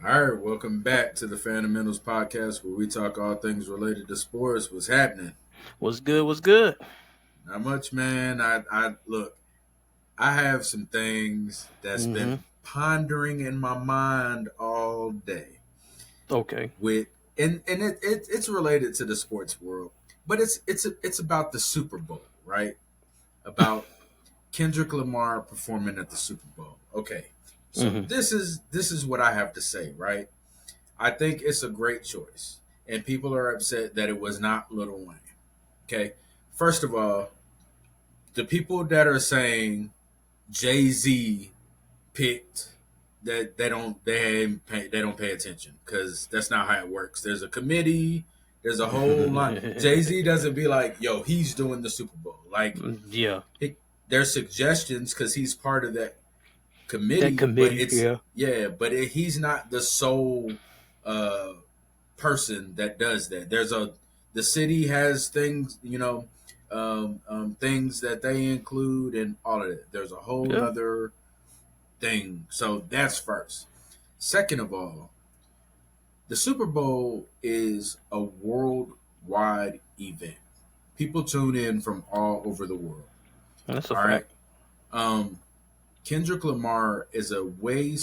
All right, welcome back to the Fundamentals podcast where we talk all things related to sports. What's happening? What's good? What's good? Not much, man. I look. I have some things that's Mm-hmm. been pondering in my mind all day. Okay. With it's related to the sports world, but it's about the Super Bowl, right? About Kendrick Lamar performing at the Super Bowl. Okay, so Mm-hmm. this is what I have to say, right? I think it's a great choice, and people are upset that it was not Lil Wayne. Okay, first of all, the people that are saying Jay Z picked that they don't pay attention because that's not how it works. There's a committee. There's a whole lot. Jay Z doesn't be like, "Yo, he's doing the Super Bowl." Like, Yeah. it, there's suggestions because he's part of that That committee, but committee. it's Yeah. yeah, but he's not the sole uh, person that does that. The city has things, things that they include and all of it. There's a whole Yeah. nother thing. So that's first. Second of all, the Super Bowl is a worldwide event. People tune in from all over the world. That's a All right. fact. Um, Kendrick Lamar is a way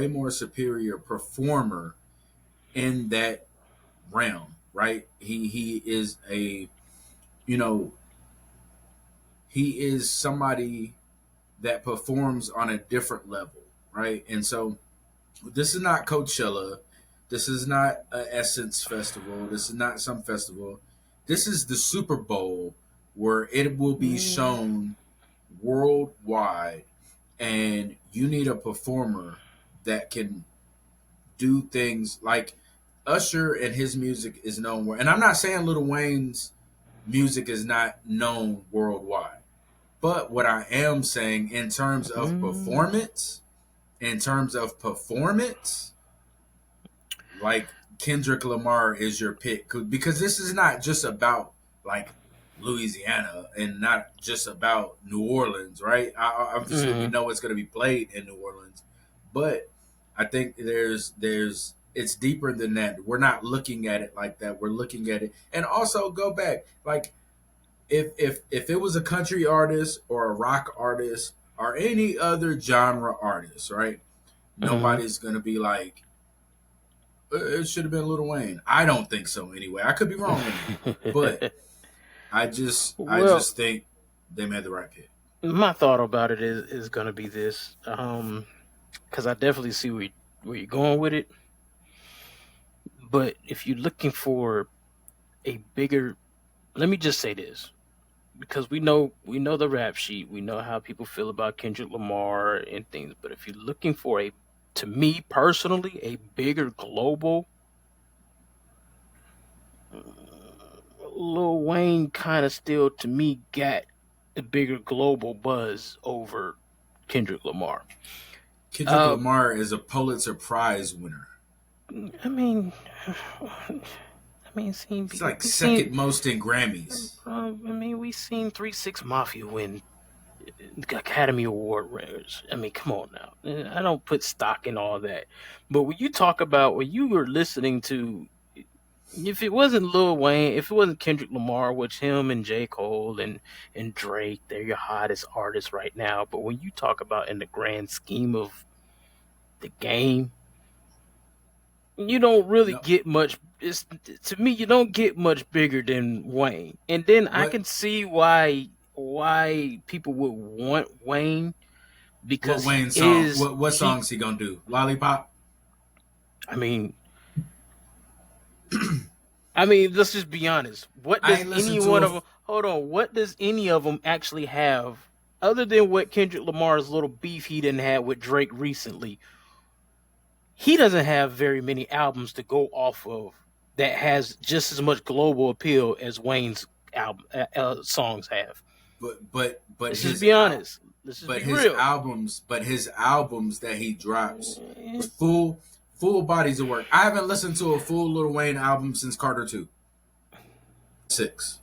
more superior performer in that realm, right? He is you know, he is somebody that performs on a different level, right? And so this is not Coachella, this is not a Essence festival, this is not some festival. This is the Super Bowl where it will be Mm. shown worldwide, and you need a performer that can do things like Usher and his music is known. And I'm not saying Lil Wayne's music is not known worldwide, but what I am saying Mm. in terms of performance, like Kendrick Lamar is your pick because this is not just about like Louisiana and not just about New Orleans, right? Obviously, we Mm. know it's going to be played in New Orleans, but I think there's it's deeper than that. We're not looking at it like that. We're looking at it, and also go back like if it was a country artist or a rock artist or any other genre artist, right? Mm. Nobody's gonna be like, it should have been Lil Wayne. I don't think so anyway. I could be wrong in that. But I Well, just think they made the right pick. my thought about it is gonna be this. Because I definitely see where you're going with it. But if you're looking for a bigger, let me just say this. Because we know the rap sheet, we know how people feel about Kendrick Lamar and things. But if you're looking for to me personally, a bigger global, Lil Wayne kind of still to me got a bigger global buzz over Kendrick Lamar. Kendrick Uh, Lamar is a Pulitzer Prize winner. I mean, I mean, seen He's like we second seen. most in Grammys. I mean, we seen 3 6 Mafia win Academy Award winners. I mean, come on now. I don't put stock in all that. But when you talk about when you were listening to, if it wasn't Lil Wayne, if it wasn't Kendrick Lamar, which him and J. Cole and Drake, they're your hottest artists right now. But when you talk about in the grand scheme of the game, you don't really No, get much. It's, to me, you don't get much bigger than Wayne. And then I what can see why people would want Wayne what because he Wayne song? is What he songs he gonna do? Lollipop. I mean I mean, let's just be honest. What I does ain't any listened to one a. of them hold on, what does any of them actually have other than what Kendrick Lamar's little beef he didn't have with Drake recently? He doesn't have very many albums to go off of that has just as much global appeal as Wayne's album songs have. But Let's just be honest. Let's just be real. but his albums that he drops, Eh, full bodies of work. I haven't listened to a full Lil Wayne album since Carter 2. 6.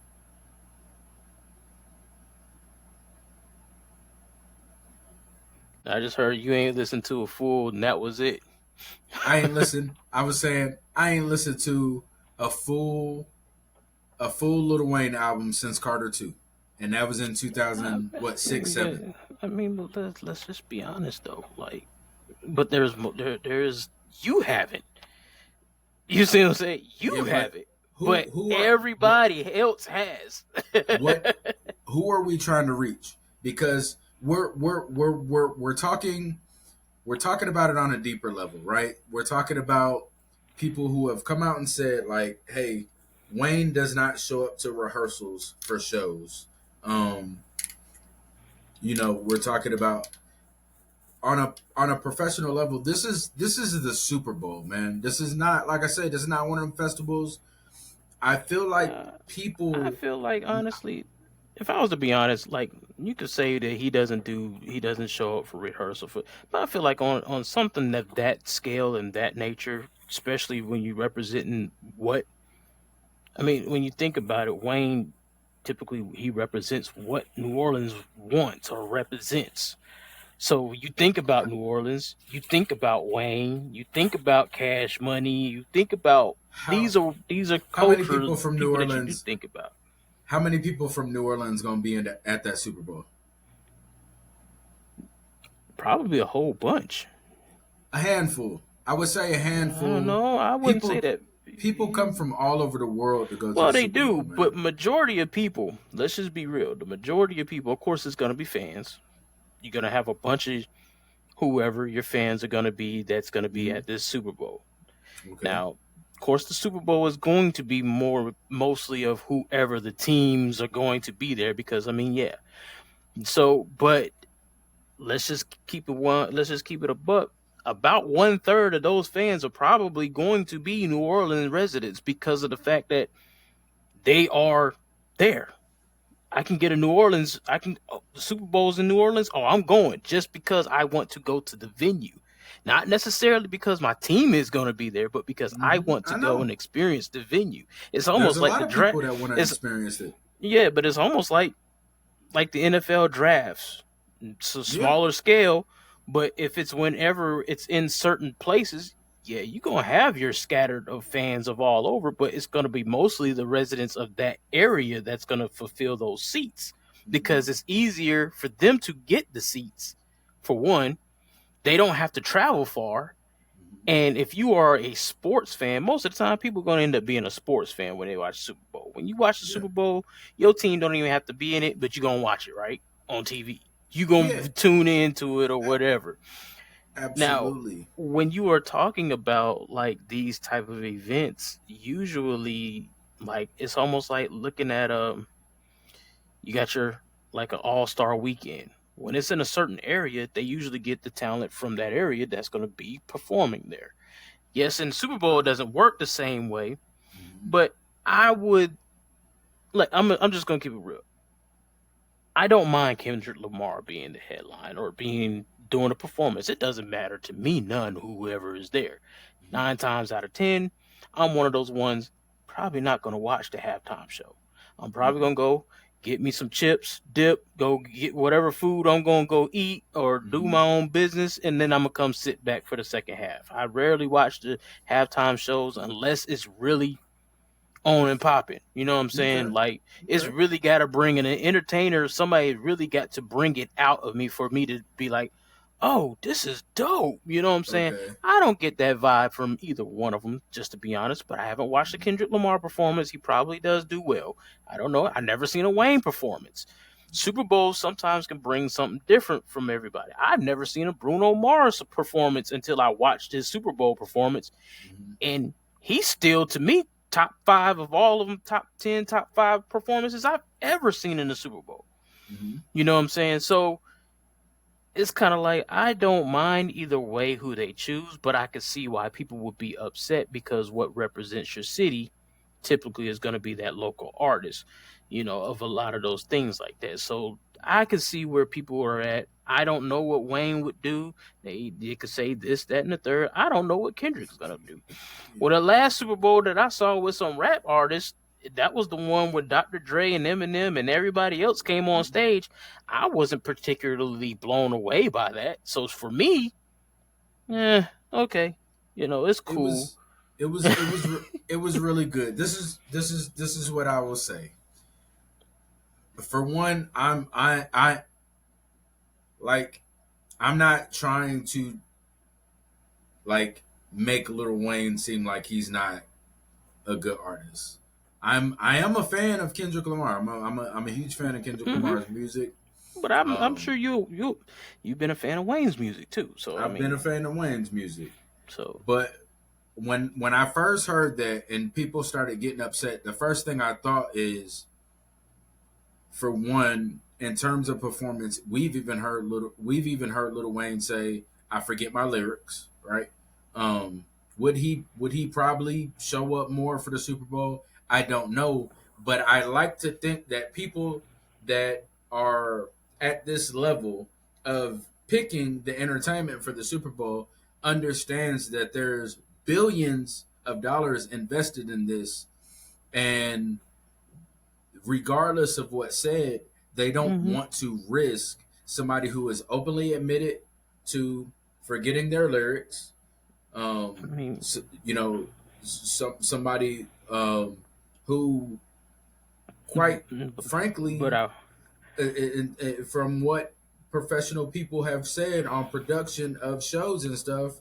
I just heard you ain't listened to a full, and that was it. I ain't listen. I was saying I ain't listened to a full Lil Wayne album since Carter 2, and that was in I 2000 what six seven. mean, but let's just be honest though. Like, but there's you haven't. You see what I'm saying? Yeah, You but have it, but who are everybody else has. what who are we trying to reach? Because we're talking about it on a deeper level, right? We're talking about people who have come out and said like, "Hey, Wayne does not show up to rehearsals for shows." Um, we're talking about on a professional level. This is the Super Bowl, man. This is not, like I said, this is not one of them festivals. I feel like uh, I people. feel like honestly, if I was to be honest, like you could say that he doesn't show up for rehearsal for, but I feel like on something of that scale and that nature, especially when you representing what I mean, when you think about it, Wayne typically he represents what New Orleans wants or represents. So you think about New Orleans, you think about Wayne, you think about Cash Money, you think about how these are how many culture people from New people that you do Orleans? think about. How many people from New Orleans gonna be at that Super Bowl? Probably a whole bunch. A handful. I would say a I don't handful. know. I wouldn't say People that. people come from all over the world to go to the Well, they Super do, Bowl, but man. majority of people, let's just be real. The majority of people, of course, is going to be fans. You're going to have a bunch of whoever your fans are going to be that's going to be Hmm. at this Super Bowl. Okay. Now, of course, the Super Bowl is going to be more mostly of whoever the teams are going to be there because I mean, yeah. So, but let's just keep it a buck. About 1/3 of those fans are probably going to be New Orleans residents because of the fact that they are there. I can get a New Orleans. The Super Bowl's in New Orleans. Oh, I'm going just because I want to go to the venue, not necessarily because my team is going to be there, but because I want to I go know. and experience the venue. It's There's almost a like lot the of draft. people that want to It's experience it. yeah, but it's almost like the NFL drafts. It's a Yeah. smaller scale, but if it's whenever it's in certain places, yeah, you're gonna have your scattered of fans of all over, but it's gonna be mostly the residents of that area that's gonna fulfill those seats Mhm. because it's easier for them to get the seats. For one, they don't have to travel far. Mhm. And if you are a sports fan, most of the time people are going to end up being a sports fan when they watch Super Bowl. When you watch the Yeah. Super Bowl, your team don't even have to be in it, but you're going to watch it, right? On TV. You're going Yeah. to tune into it or whatever. Now, Absolutely. when you are talking about like these type of events, usually like it's almost like looking at you got your like an all-star weekend. When it's in a certain area, they usually get the talent from that area that's going to be performing there. Yes, and Super Bowl doesn't work the same way, Mhm. but I would like I'm just gonna keep it real. I don't mind Kendrick Lamar being the headline or being doing a performance. It doesn't matter to me none whoever is there. 9 times out of 10, I'm one of those ones probably not gonna watch the halftime show. I'm probably Okay. gonna go get me some chips, dip, go get whatever food I'm gonna go eat or do Hmm. my own business, and then I'm gonna come sit back for the second half. I rarely watch the halftime shows unless it's really on and popping. You know what I'm saying? Okay. Like it's Okay. really got to bring an entertainer. Somebody really got to bring it out of me for me to be like, "Oh, this is dope." You know what I'm saying? Okay. I don't get that vibe from either one of them, just to be honest. But I haven't watched the Kendrick Lamar performance. He probably does do well. I don't know. I never seen a Wayne performance. Super Bowl sometimes can bring something different from everybody. I've never seen a Bruno Mars performance until I watched his Super Bowl performance, Hmm. and he's still to me top 5 of all of them, top 10, top 5 performances I've ever seen in the Super Bowl. Hmm. You know what I'm saying? So it's kind of like I don't mind either way who they choose, but I can see why people would be upset because what represents your city typically is going to be that local artist, of a lot of those things like that. So I can see where people are at. I don't know what Wayne would do. They could say this, that, and the third. I don't know what Kendrick's gonna do. Well, the last Super Bowl that I saw with some rap artists, that was the one with Dr. Dre and Eminem and everybody else came on stage. I wasn't particularly blown away by that. So for me, okay. It's It cool. was it was really good. This is what I will say. For one, I like I'm not trying to like make Lil Wayne seem like he's not a good artist. I am a fan of Kendrick Lamar. I'm a huge fan of Kendrick Hmm. Lamar's music. But I'm Um, sure you've been a fan of Wayne's music too. So I I've been a mean, fan of Wayne's music, so but when I first heard that and people started getting upset, the first thing I thought is, for one, in terms of performance, we've even heard Little Wayne say, "I forget my lyrics." Right? Would he probably show up more for the Super Bowl? I don't know, but I like to think that people that are at this level of picking the entertainment for the Super Bowl understands that there's billions of dollars invested in this, and regardless of what's said, they don't hmm want to risk somebody who is openly admitted to forgetting their lyrics. I mean, Somebody who, quite but frankly, from what professional people have said on production of shows and stuff,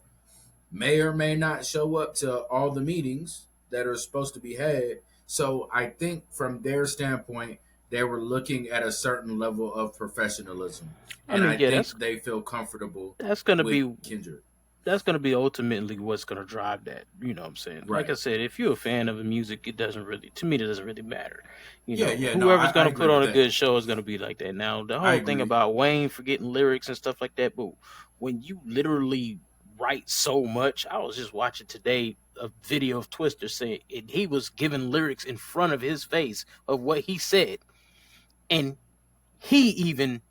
may or may not show up to all the meetings that are supposed to be had. So I think from their standpoint, they were looking at a certain level of professionalism, I and mean, I yeah, think they feel comfortable that's gonna with be Kendrick. that's going to be ultimately what's going to drive that. You know what I'm saying? Like I Right? said, if you're a fan of the music, it doesn't really, to me, it doesn't really matter. Yeah, yeah. No, Whoever's I going to agree put with on a that. good show is going to be like that. Now, the I whole thing agree. about Wayne forgetting lyrics and stuff like that, but when you literally write so much, I was just watching today a video of Twister saying he was giving lyrics in front of his face of what he said. And he even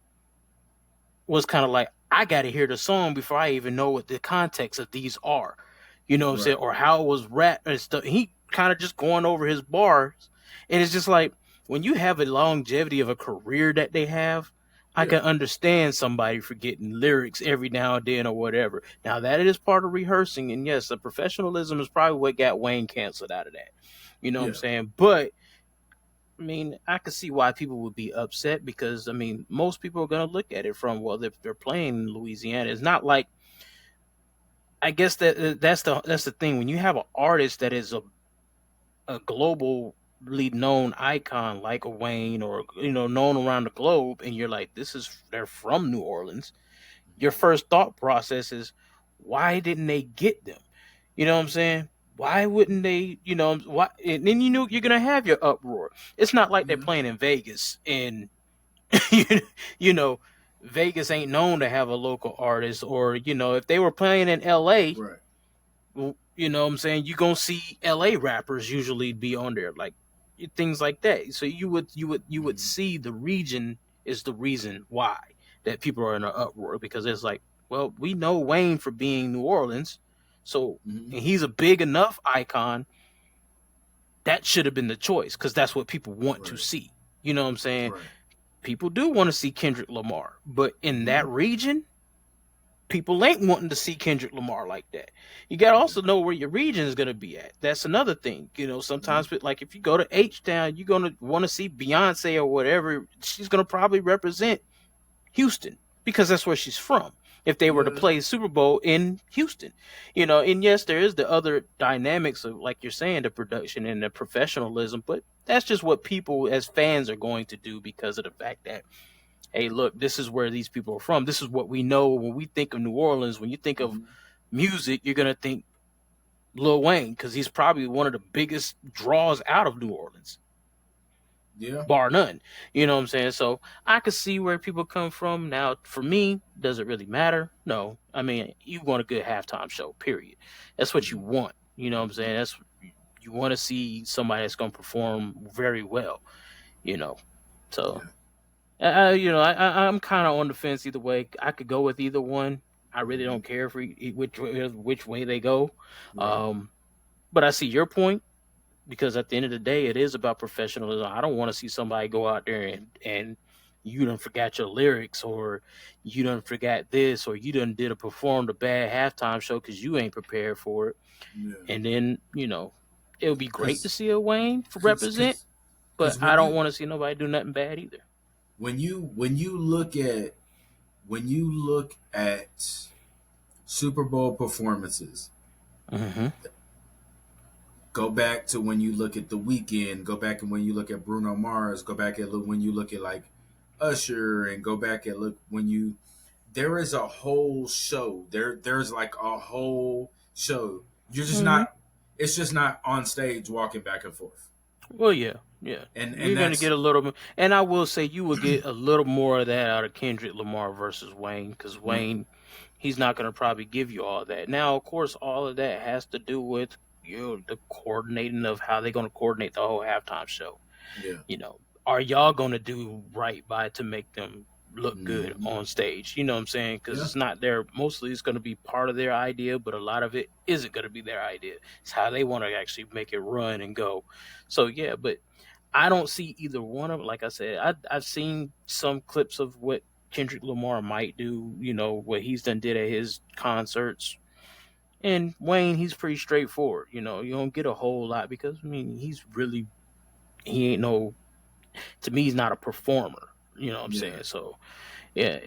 was kind of like, I got to hear the song before I even know what the context of these are. You know what I'm saying? Right. Or how it was rap and stuff. He kind of just going over his bars. And it's just like, when you have a longevity of a career that they have, I Yeah. can understand somebody forgetting lyrics every now and then or whatever. Now, that is part of rehearsing. And yes, the professionalism is probably what got Wayne canceled out of that. You know what I'm Yeah. saying? But I mean, I can see why people would be upset because I mean, most people are going to look at it from, well, if they're playing in Louisiana, it's not like, I guess that's the thing when you have an artist that is a globally known icon like a Wayne or known around the globe, and you're like, they're from New Orleans. Your first thought process is, why didn't they get them? You know what I'm saying? Why wouldn't they? Why? And then you're gonna have your uproar. It's not like they're Yeah. playing in Vegas and you you know, Vegas ain't known to have a local artist, or if they were playing in L.A., Right. well, you know what I'm saying, you gonna see L.A. rappers usually be on there, like things like that. So you would Hmm. see the region is the reason why that people are in an uproar, because it's like, well, we know Wayne for being New Orleans, so Hmm. and he's a big enough icon that should have been the choice because that's what people want to Right. see. You know what I'm saying? Right. People do want to see Kendrick Lamar, but in Hmm. that region, people ain't wanting to see Kendrick Lamar like that. You got to Yeah. also know where your region is going to be at. That's another thing. Yeah. Sometimes, like if you go to H Town, you're going to want to see Beyonce or whatever. She's going to probably represent Houston because that's where she's from. If they were to Yeah. play Super Bowl in Houston, and yes, there is the other dynamics of, like you're saying, the production and the professionalism, but that's just what people as fans are going to do because of the fact that, hey, look, this is where these people are from. This is what we know when we think of New Orleans. When you think of Hmm. music, you're gonna think Lil Wayne because he's probably one of the biggest draws out of New Orleans, Yeah. bar none. You know what I'm saying? So I could see where people come from. Now, for me, does it really matter? No. I mean, you want a good halftime show, period. That's what you Hmm. want. You know what I'm saying? That's You want to see somebody that's gonna perform very well. You know, so Yeah. I'm kind of on the fence either way. I could go with either one. I really Hmm. don't care for which way they go. Right. Um, but I see your point because at the end of the day, it is about professionalism. I don't want to see somebody go out there and you done forgot your lyrics, or you done forgot this, or you done did a performed a bad halftime show because you ain't prepared for it. Yeah, And then, it would be great to because see a Wayne because represent, because but because I don't want to see nobody do nothing bad either. when you look at Super Bowl performances, Hmm. go back to when you look at The Weeknd, go back and when you look at Bruno Mars, go back and look when you look at like Usher, and go back and look when you there is a whole show. There's like a whole show. You're just Hmm. not it's just not on stage walking back and forth. Well, yeah, yeah. And You're gonna that's get a little, and I will say you will get a little more of that out of Kendrick Lamar versus Wayne, because yeah. Wayne, he's not gonna probably give you all that. Now, of course, all of that has to do with the coordinating of how they're gonna coordinate the whole halftime show. Yeah. Are y'all gonna do right by to make them look good Mm-hmm. on stage? You know what I'm saying? Because Yeah. it's not their, mostly it's gonna be part of their idea, but a lot of it isn't gonna be their idea. It's how they want to actually make it run and go. So yeah, but I don't see either one of them. Like I said, I've seen some clips of what Kendrick Lamar might do. What he's done did at his concerts. And Wayne, he's pretty straightforward. You don't get a whole lot because I mean he ain't no, to me he's not a performer. You know what I'm Yeah. saying? So yeah,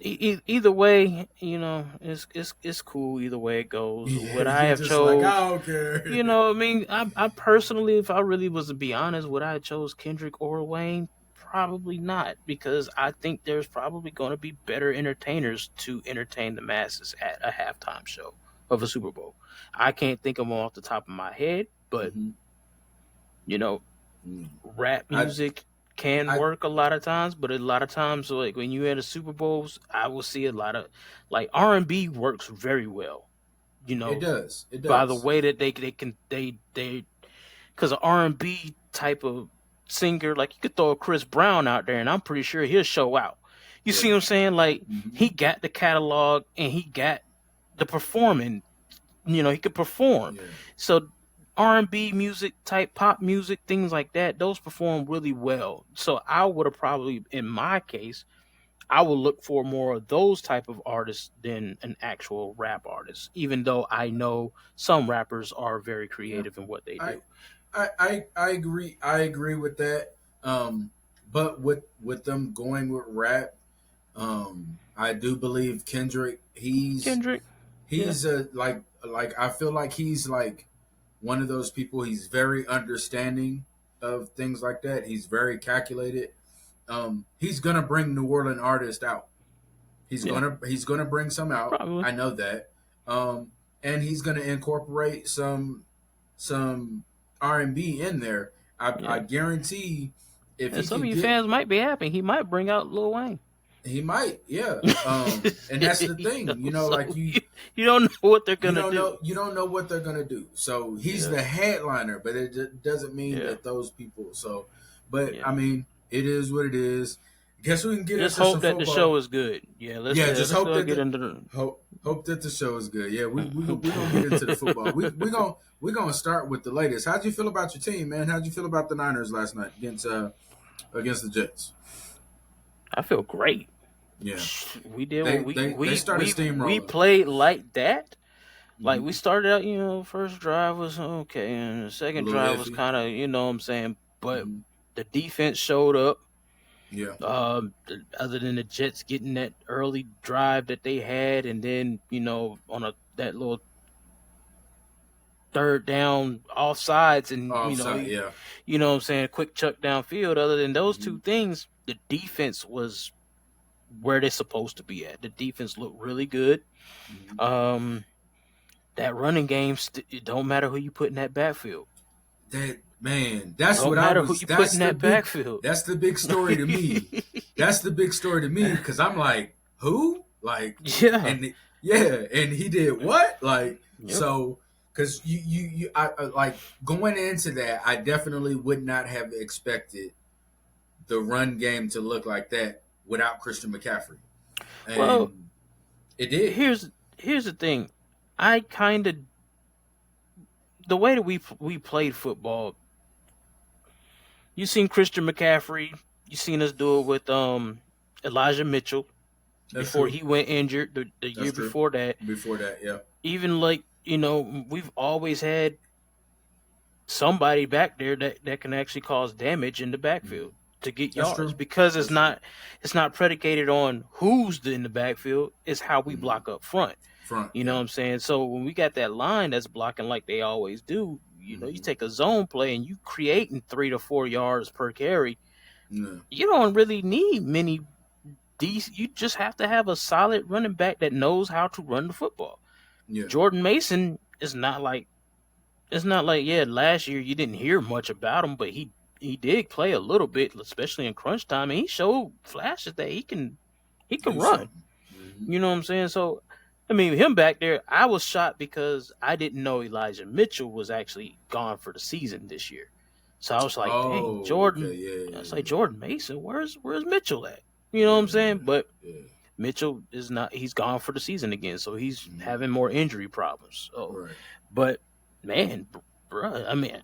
either way, it's cool. Either way it goes. Yeah. What I You're have just like, chose, I don't care. I mean, I personally, if I really was to be honest, would I have chose Kendrick or Wayne? Probably not, because I think there's probably going to be better entertainers to entertain the masses at a halftime show of a Super Bowl. I can't think of them off the top of my head, but Mm-hmm. you know, Mm. rap I music can I work a lot of times, but a lot of times, like when you at a Super Bowls, I will see a lot of, like, R&B works very well. You It know, does. It by the does. way that they can they because an R&B type of singer, like you could throw a Chris Brown out there, and I'm pretty sure he'll show out. You see Yeah. what I'm saying? Like, Mm-hmm. he got the catalog and he got the performing. He could perform. Yeah. So R&B music, type pop music, things like that, those perform really well. So I would have probably, in my case, I would look for more of those type of artists than an actual rap artist, even though I know some rappers are very Yeah. creative in what they I do. I agree. I agree with that. Um, but with them going with rap, I do believe Kendrick. Kendrick, yeah, He's a like I feel like he's like one of those people. He's very understanding of things like that. He's very calculated. He's gonna bring New Orleans artists out. yeah, He's gonna bring some out. probably. I know that. And he's gonna incorporate some R&B in there. I Yeah. guarantee if And he some of could you get fans might be happy. He might bring out Lil Wayne. he might, yeah. And that's the thing, So like you don't know what they're gonna do. you don't know what they're gonna do. So he's Yeah, the headliner, but doesn't mean yeah, that those people. So, but I yeah. mean, it is what it is. Guess we can get Just into some hope that the show football. is good. Yeah, Yeah, just let's hope go that get the into the. hope that the show is good. Yeah, we gonna get into the football. We gonna start with the latest. How'd you feel about your team, man? How'd you feel about the Niners last night against the Jets? I feel great. Yeah, We did what they started we steamrolling. played like that. Like, we Mm-hmm. started out, first drive was okay, and the A second little drive was iffy. kind of, what I'm saying, but Mm-hmm. the defense showed up. Yeah. Other than the Jets getting that early drive that they had, and then on that little third down offsides, and Offside. Yeah. what I'm saying, a quick chuck downfield. Other than those Mm-hmm. two things, the defense was where they're supposed to be at. The defense looked really good. Mm-hmm. Um, that running game, it don't matter who you put in that backfield. That man, that's Don't what I matter who was. you put in that backfield. That's the big story to me. That's the big story to me because I'm like, who? Like, Yeah. and yeah, and he did what? Like, Yep. so because like going into that, I definitely would not have expected the run game to look like that without Christian McCaffrey, Well, and it did. here's the thing. I kind of, the way that we played football. You seen Christian McCaffrey You seen us do it with Elijah Mitchell That's before true. he went injured the That's year true. before that. Before that, yeah. Even like, we've always had somebody back there that can actually cause damage in the Mhm. backfield to get That's yards, true. because That's true. it's not predicated on who's in the backfield, it's how we Hmm. block up front. Front, You know yeah. what I'm saying? So when we got that line that's blocking like they always do, you Hmm. take a zone play and you creating 3 to 4 yards per carry. Yeah. You don't really need many You just have to have a solid running back that knows how to run the football. Yeah. Jordan Mason is not like it's not like, yeah, last year you didn't hear much about him, but he did play a little bit, especially in crunch time, and he showed flashes that he can He's run. something. Hmm. You know what I'm saying? So, I mean, him back there, I was shocked because I didn't know Elijah Mitchell was actually gone for the season this year. So I was like, dang, Oh, okay. Jordan. Yeah, I was yeah, like, Jordan Mason, where's Mitchell at? You know what yeah, I'm saying? yeah, But yeah. Mitchell is not. He's gone for the season again, so he's Hmm. having more injury problems. So, Right. but man, bruh, I mean,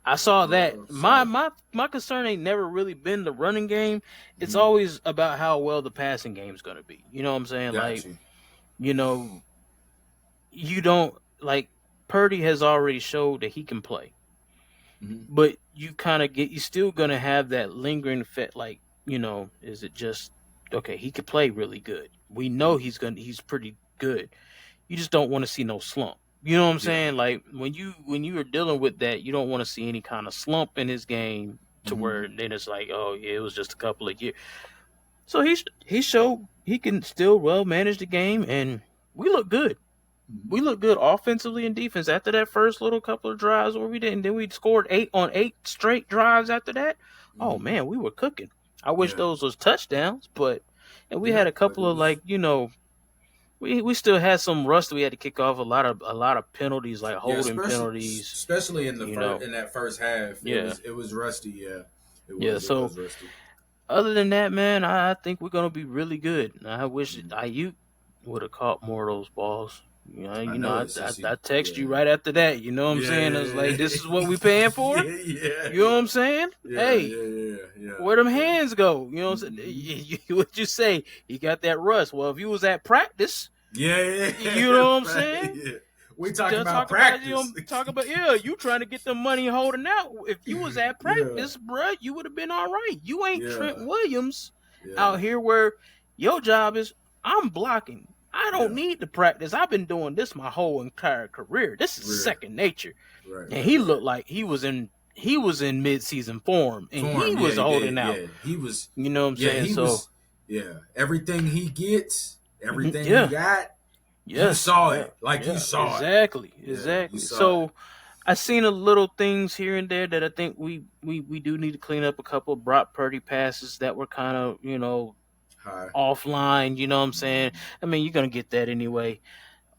I saw that. My So, my my concern ain't never really been the running game. It's mhm. always about how well the passing game's gonna be. You know what I'm saying? Got Like, you. you know, you don't like Purdy has already showed that he can play, Hmm. but you still gonna have that lingering effect. Like, is it just okay? He could play really good. We know Hmm. he's pretty good. You just don't want to see no slump. You know what I'm Yeah. saying? Like when you are dealing with that, you don't want to see any kind of slump in his game to Hmm. where then it's like, oh yeah, it was just a couple of years. So he showed he can still well manage the game, and we look good. Hmm. We look good offensively and defense after that first little couple of drives where we didn't. Then we scored 8 on 8 straight drives after that. Oh Hmm. man, we were cooking. I wish Yeah. those was touchdowns, but and we Yeah. had a But it couple of was. like, we still had some rust. We had to kick off a lot of penalties, like Yeah, holding penalties. especially in the You first know, in that first half, yeah, it was rusty. Yeah, yeah. it So was rusty. other than that, man, I think we're gonna be really good. I wish Mhm. Ayuk would have caught more of those balls. I know it I, since he. I text you Yeah. right after that. You know what I'm Yeah, saying? I was like, yeah, this is what we paying for. yeah, yeah, You know what I'm saying? yeah, Hey, yeah, yeah, where them yeah. hands go? You know what I'm saying? Hmm. What you say? He got that rust. Well, if you was at practice, Yeah, you yeah, know what I'm right. saying? Yeah. We talking Just about talk about practice. yeah, you trying to get the money holding out. If you was at Yeah, practice, bruh, you would have been all right. You ain't Trent yeah, Williams yeah, out here where your job is I'm blocking. I don't yeah. need to practice. I've been doing this my whole entire career. This is Real. second nature. Right, And right, he right. looked like he was in mid-season form and he Form, yeah, was he holding did. out. Yeah, he was. You know what I'm Yeah, saying? he So, was. Yeah, everything he gets, everything he yeah. got, you Yes. saw Yeah. it. Like you Yeah. saw it. Exactly. Yeah, you Exactly. saw it. So I seen a little things here and there that I think we do need to clean up. A couple of Brock Purdy passes that were kind of, Hi. offline. You know what I'm saying? Mhm. I mean, you're gonna get that anyway.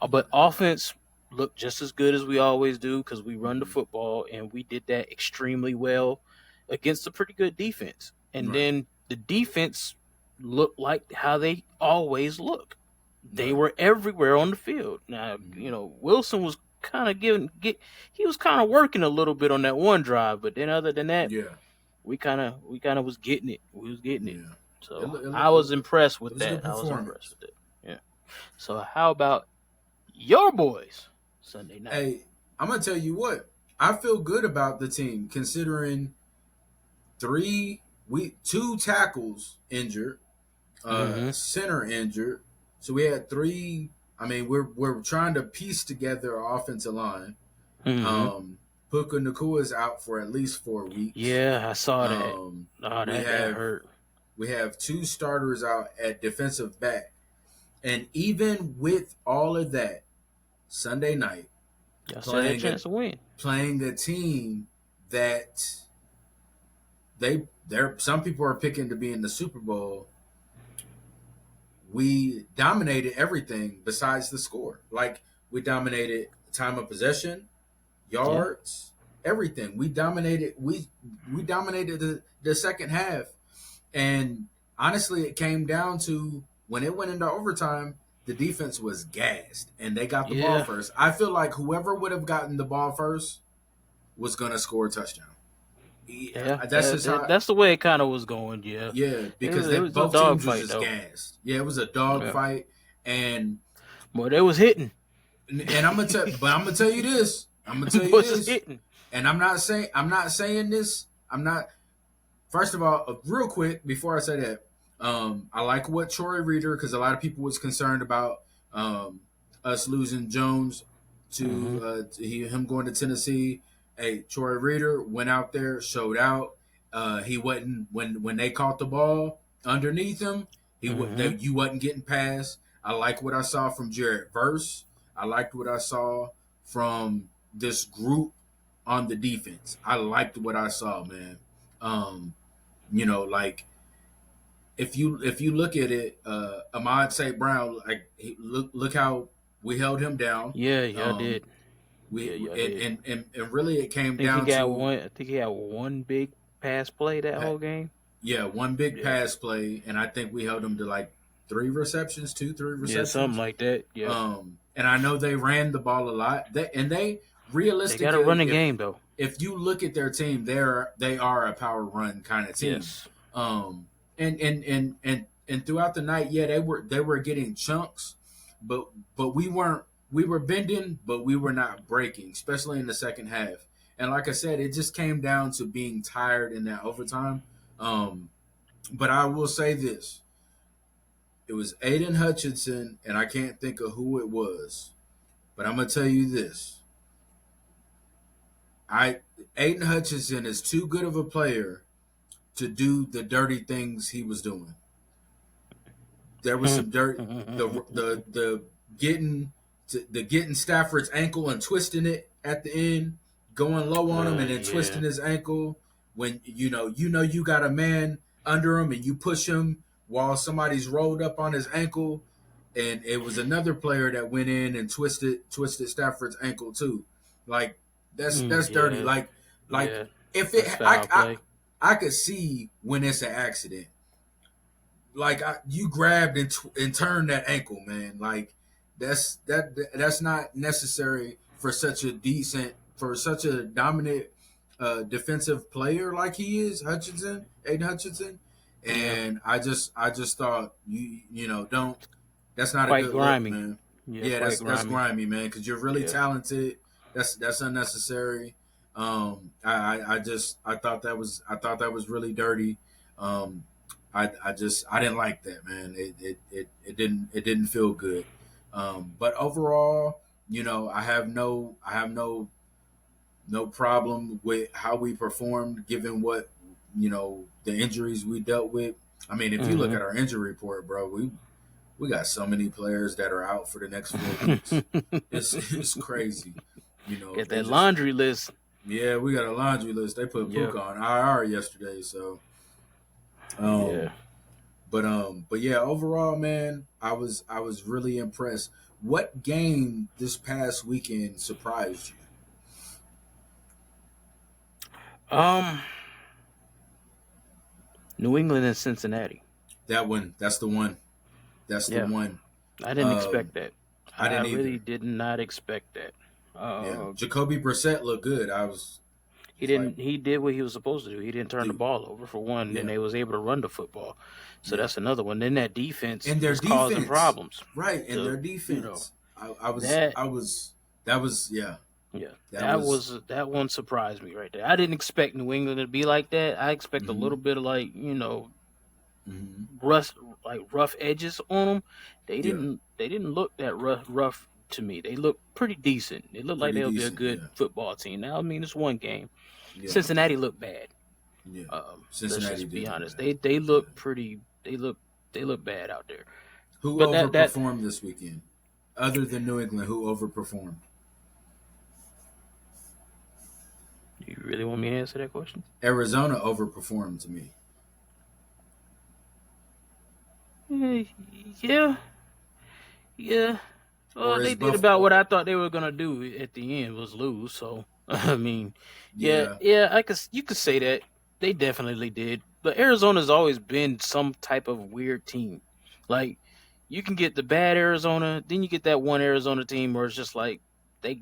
But Yeah. offense looked just as good as we always do because we run the Hmm. football and we did that extremely well against a pretty good defense. And Right. then the defense looked like how they always look. They Right. were everywhere on the field. Now, Hmm. Wilson was kind of he was kind of working a little bit on that one drive, but then other than that, Yeah. we kind of was getting it. We was getting it. Yeah. So It, I was impressed it with was a good that. I was impressed performance. with it. Yeah. So how about your boys Sunday night? Hey, I'm gonna tell you what. I feel good about the team considering two tackles injured, Mm-hmm. center injured. So we had three. I mean, we're trying to piece together our offensive line. Mm-hmm. Um, Puka Nakua is out for at least 4 weeks. Yeah, I saw that. Um, Oh, we that have hurt. we have two starters out at defensive back, and even with all of that, Sunday night Y'all still had a playing a chance to win. playing a team that they're some people are picking to be in the Super Bowl. We dominated everything besides the score. Like we dominated time of possession, Yeah. yards, everything. We dominated the second half. And honestly, it came down to when it went into overtime, the defense was gassed and they got the ball Yeah. first. I feel like whoever would have gotten the ball first was going to score a touchdown. Yeah, That's just how. that's the way it kind of was going. Yeah, Yeah, because it was a both teams was dogfight just though. gassed. Yeah, it was a dog Yeah, fight, and but they was hitting. I'm gonna tell you this. I'm gonna tell you Was just this, hitting. and I'm not saying this. I'm not. First of all, real quick before I say that, I like what Troy Reader, because a lot of people was concerned about us losing Jones Mm-hmm. him going to Tennessee. Hey, Troy Reader went out there, showed out. He wasn't when they caught the ball underneath him. Mm-hmm. You wasn't getting past. I like what I saw from Jared Verse. I liked what I saw from this group on the defense. I liked what I saw, man. Um, like if you look at it, Ahmad St. Brown, like look how we held him down. Yeah, yeah, I Um, did. we Yeah, yeah, I did. and really it came Think he down got to one. I think he had one big pass play that whole game. yeah, one big Yeah, pass play, and I think we held him to like three yeah, something receptions. like that. Yeah, And I know they ran the ball a lot. They they got a realistically, running game though. if you look at their team, they are a power run kind of team. Yes. Um, and throughout the night, yeah, they were getting chunks, but we were bending, but we were not breaking, especially in the second half. And like I said, it just came down to being tired in that overtime. Um, but I will say this: it was Aiden Hutchinson, and I can't think of who it was, but I'm gonna tell you this: I Aiden Hutchinson is too good of a player to do the dirty things he was doing. There was some dirt. The getting the getting Stafford's ankle and twisting it at the end, going low on him and then Yeah. twisting his ankle when you got a man under him and you push him while somebody's rolled up on his ankle, and it was another player that went in and twisted Stafford's ankle too. Like that's dirty. Yeah. Like Yeah. if it That's foul play. I could see when it's an accident, like you grabbed and turned that ankle, man. Like that's not necessary for such a dominant defensive player like he is, Aiden Hutchinson. Yeah. And I just thought don't. That's not a Quite good look, grimy. man. Yeah, Yeah, quite that's grimy. grimy, man. Because you're really Yeah. talented. That's unnecessary. I thought that was really dirty. Um, I didn't like that, man. It didn't feel good. But overall, I have no problem with how we performed given what the injuries we dealt with. I mean, if you look Mm-hmm. at our injury report, bro, we got so many players that are out for the next 4 weeks. It's crazy. Get They that just laundry list. yeah, we got a laundry list. They put Yeah. Puka on IR yesterday, so Yeah. um but yeah, overall, man, I was really impressed. What game this past weekend surprised you? Um, New England and Cincinnati. That one, that's the one. That's the Yeah. one. I didn't Um expect that. I I didn't really either. did not expect that. Yeah. Uh, Jacoby Brissett looked good. I he was like, didn't. He did what he was supposed to do. He didn't turn the dude, ball over for one, and yeah, they was able to run the football. So yeah. that's another one. Then that defense And their was causing defense. problems. Right, and So their you know defense. that. I was that was yeah. Yeah, That was that one surprised me right there. I didn't expect New England to be like that. I expect a mhm, little bit of like mhm. rust, like rough edges on them. They Yeah, didn't. They didn't look that rough to me. They look pretty decent. They look like pretty they'll be a decent. good Yeah. football team. Now, I mean, it's one game. Yeah. Cincinnati looked bad. Yeah. Let's Cincinnati just be did look honest. bad. They Yeah. look pretty. They look bad out there. Who But that overperformed this weekend? Other than New England, who overperformed? you really want me to answer that question? Arizona overperformed to me. Eh, Yeah, yeah. Or Well, is they did about Buffalo? what I thought they were gonna do at the end was lose. So I mean, yeah, Yeah. yeah. You could say that they definitely did. But Arizona's always been some type of weird team. Like you can get the bad Arizona, then you get that one Arizona team where it's just like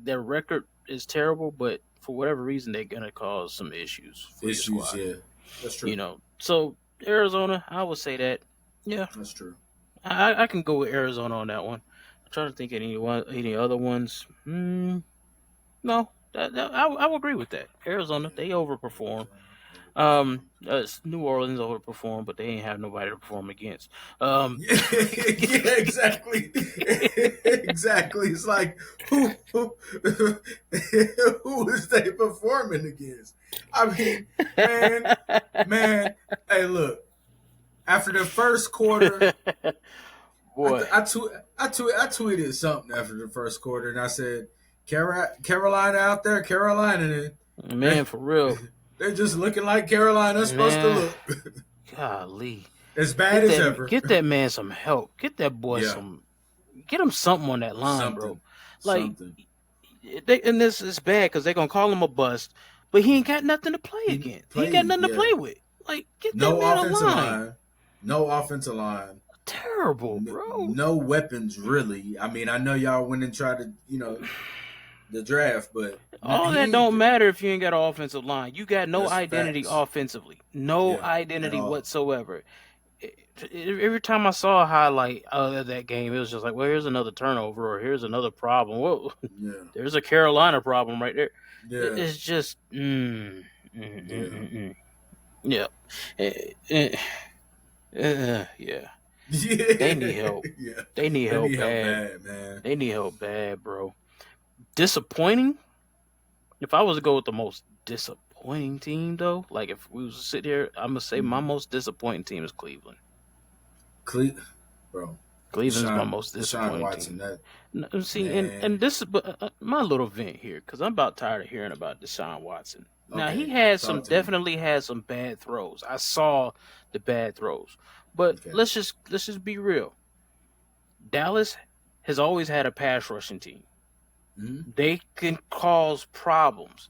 their record is terrible, but for whatever reason, they're gonna cause some issues for your Issues, squad. yeah, that's true. So Arizona, I would say that. Yeah, That's true. I can go with Arizona on that one. I'm trying to think of any other ones. No, I would agree with that. Arizona, they overperform. New Orleans overperformed, but they ain't have nobody to perform against. Yeah, yeah, exactly, exactly. It's like who is they performing against? I mean, man, man. Hey, look. After the first quarter, Boy, I tweeted something after the first quarter, and I said, Carolina out there, Carolina, they man, for real, they're just looking like Carolina's supposed to man. look, Golly, as bad as ever. get that man some help. Get that boy Yeah, get him something on that line, bro. something, Like something. and this is bad because they're gonna call him a bust, but he ain't got nothing to play He against. He ain't got played, nothing to yeah. play with. Like, get that No man a offensive line. line, no offensive line, Terrible, bro. no weapons really. I mean, I know y'all went and tried to, the draft, but All that he don't matter if you ain't got an offensive line. You got no that's identity facts. offensively. No Yeah, at identity all. whatsoever. Every time I saw a highlight of that game, it was just like, well, here's another turnover or here's another problem. Whoa, Yeah, there's a Carolina problem right there. yeah, It's just, yeah. yeah. Eh, eh, yeah. They need help. Yeah, They need they help need help bad. bad, man. They need help bad, bro. Disappointing? If I was to go with the most disappointing team, though, like if we was to sit here, I'm gonna say my most disappointing team is Cleveland. Bro, Cleveland's my most Deshaun disappointing Watson. team. That See, man. and this is my little vent here because I'm about tired of hearing about Deshaun Watson. Now he Okay, had talk to me. definitely had some bad throws. I saw the bad throws, but Okay. let's just be real. Dallas has always had a pass rushing team. Mhm. They can cause problems.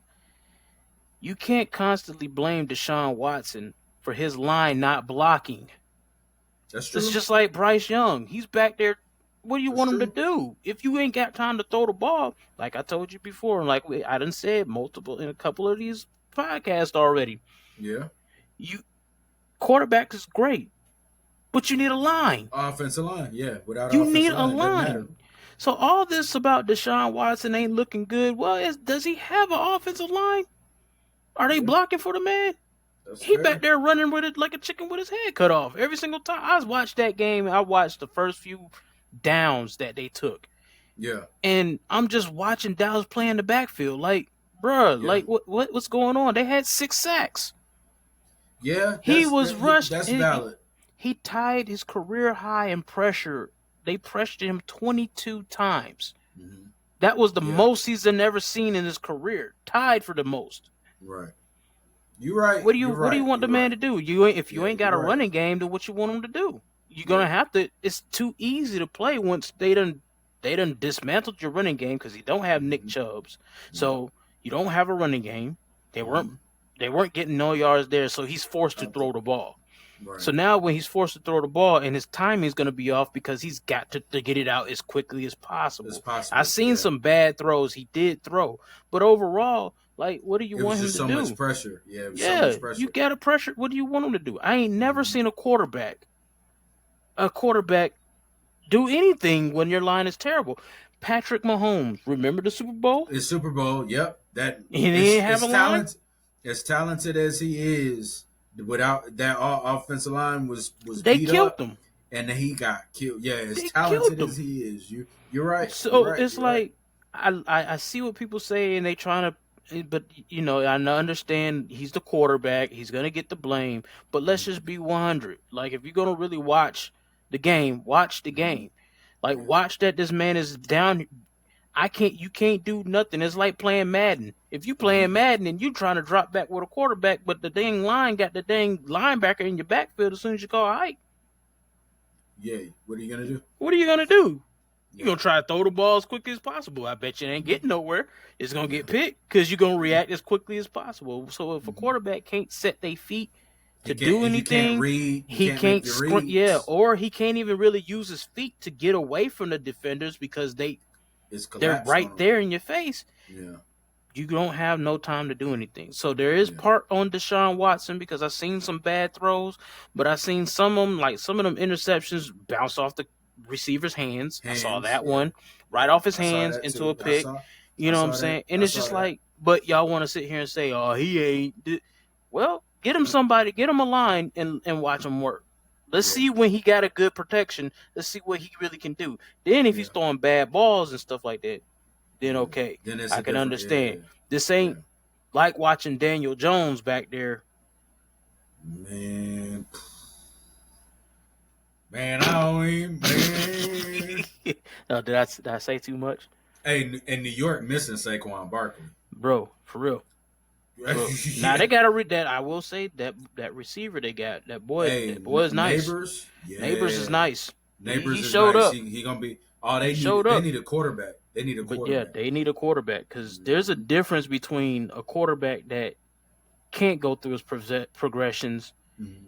You can't constantly blame Deshaun Watson for his line not blocking. That's true. It's just like Bryce Young. He's back there. What do you That's want him to true. do? If you ain't got time to throw the ball, like I told you before, and like I done said multiple in a couple of these podcasts already, Yeah, quarterback is great, but you need a line. offensive line. Yeah, without You offensive need a line, it doesn't matter. line. So all this about Deshaun Watson ain't looking good. Well, does he have an offensive line? Are they Yeah. blocking for the man? That's He fair. back there running with it like a chicken with his head cut off every single time. I watched that game. I watched the first few downs that they took, Yeah, and I'm just watching Dallas play in the backfield. Like, bruh, Yeah. like what's going on? They had 6 sacks. yeah. He was rushed. That's valid. He tied his career high in pressure. They pressured him 22 times. Mhm. That was the Yeah. most he's ever seen in his career. Tied for the most. Right. You're right. What do you You're want the right. man to do? If you Yeah, ain't got a you're right. running game, then what you want him to do? You're gonna have to. It's too easy to play once they done dismantled your running game because you don't have Nick Chubbs, so you don't have a running game. They weren't getting no yards there, so he's forced to throw the ball. Right. So now when he's forced to throw the ball and his timing is going to be off because he's got to get it out as quickly as possible. I seen some bad throws he did throw, but overall, like, what do you want him to so do? Much pressure. Yeah, it was Yeah, so much pressure. you got to pressure. What do you want him to do? I ain't never seen a quarterback do anything when your line is terrible. Patrick Mahomes, remember the Super Bowl? The Super Bowl, yep. That He didn't have a line. As talented as he is, without that offensive line was They beat killed up, him. and he got killed. Yeah, as They talented killed as he is, you're right. So you're right, it's you're like I see what people say and they trying to, but I understand he's the quarterback. He's gonna get the blame. But let's just be 100. Like, if you're gonna really watch the game, watch the game. Like, watch that this man is down. You can't do nothing. It's like playing Madden. If you playing Madden and you trying to drop back with a quarterback, but the dang line got the dang linebacker in your backfield as soon as you call a hike. Yeah, what are you gonna do? What are you gonna do? You're going to try to throw the ball as quickly as possible. I bet you it ain't getting nowhere. It's going to get picked because you're going to react as quickly as possible. So if a quarterback can't set their feet to do anything, he can't sprint. Yeah, or he can't even really use his feet to get away from the defenders because they're right there in your face. Yeah. You don't have no time to do anything. So there is Yeah. part on Deshaun Watson because I seen some bad throws, but I seen some of them, like some of them interceptions bounce off the receiver's hands. I saw Hands. that Yeah. one right off his I saw hands that into too. a pick. You I know what I'm saw that. saying? And I it's saw just that. like, but y'all want to sit here and say, oh, he ain't. Well, get him somebody, get him a line and watch him work. Let's Yeah. see when he got a good protection. Let's see what he really can do. Then if he's Yeah. throwing bad balls and stuff like that, then Yeah. okay, Then it's I a can different. understand. Yeah. This Yeah. ain't like watching Daniel Jones back there. Man. Man, I don't even. Man. No, did I say too much, Hey, in New York, missing Saquon Barkley. bro? For real. Bro. Now they got to read that. I will say that receiver they got, that boy is nice. Neighbors. Yeah. Neighbors is nice. Neighbors he is showed nice. up. He gonna be. Oh, they showed up. need a quarterback. They need a But quarterback. yeah, they need a quarterback because there's a difference between a quarterback that can't go through his progressions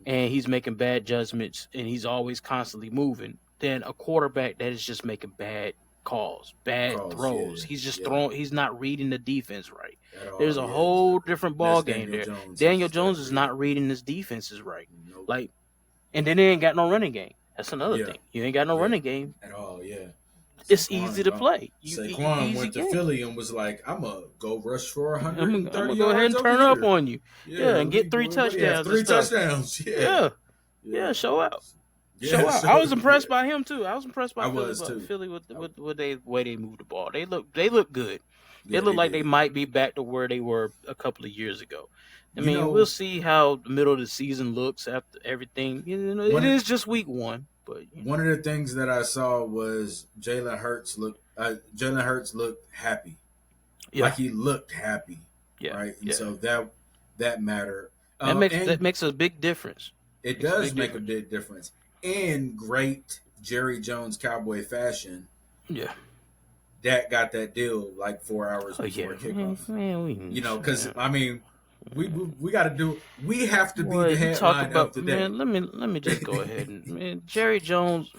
and he's making bad judgments and he's always constantly moving than a quarterback that is just making bad calls, bad throws. Yeah, he's just throwing. He's not reading the defense right. all, There's a whole different ball game Daniel there. Jones Daniel Jones is not reading his defenses right. Nope. Like, and then they ain't got no running game. That's another thing. You ain't got no running game at all. Yeah. It's easy to play. Saquon went to Philly and was like, "I'm gonna go rush for 130 I'm gonna yards go ahead and turn up on you, and get 3 touchdowns. 3 touchdowns. Yeah. Show out. Show out. I was impressed by him too. I was impressed by Philly with the way they moved the ball. They look good. They look like they might be back to where they were a couple of years ago. I mean, we'll see how the middle of the season looks after everything. It is just week 1. But one of the things that I saw was Jalen Hurts looked happy. Yeah. Like he looked happy. Yeah. Right. And so that mattered. That makes a big difference. It does make a big difference. In great Jerry Jones Cowboy fashion. Yeah. Dak got that deal like 4 hours before kickoff. Man, because I mean, we got to do. We have to be the headline of the day. Man, let me just go ahead and Jerry Jones.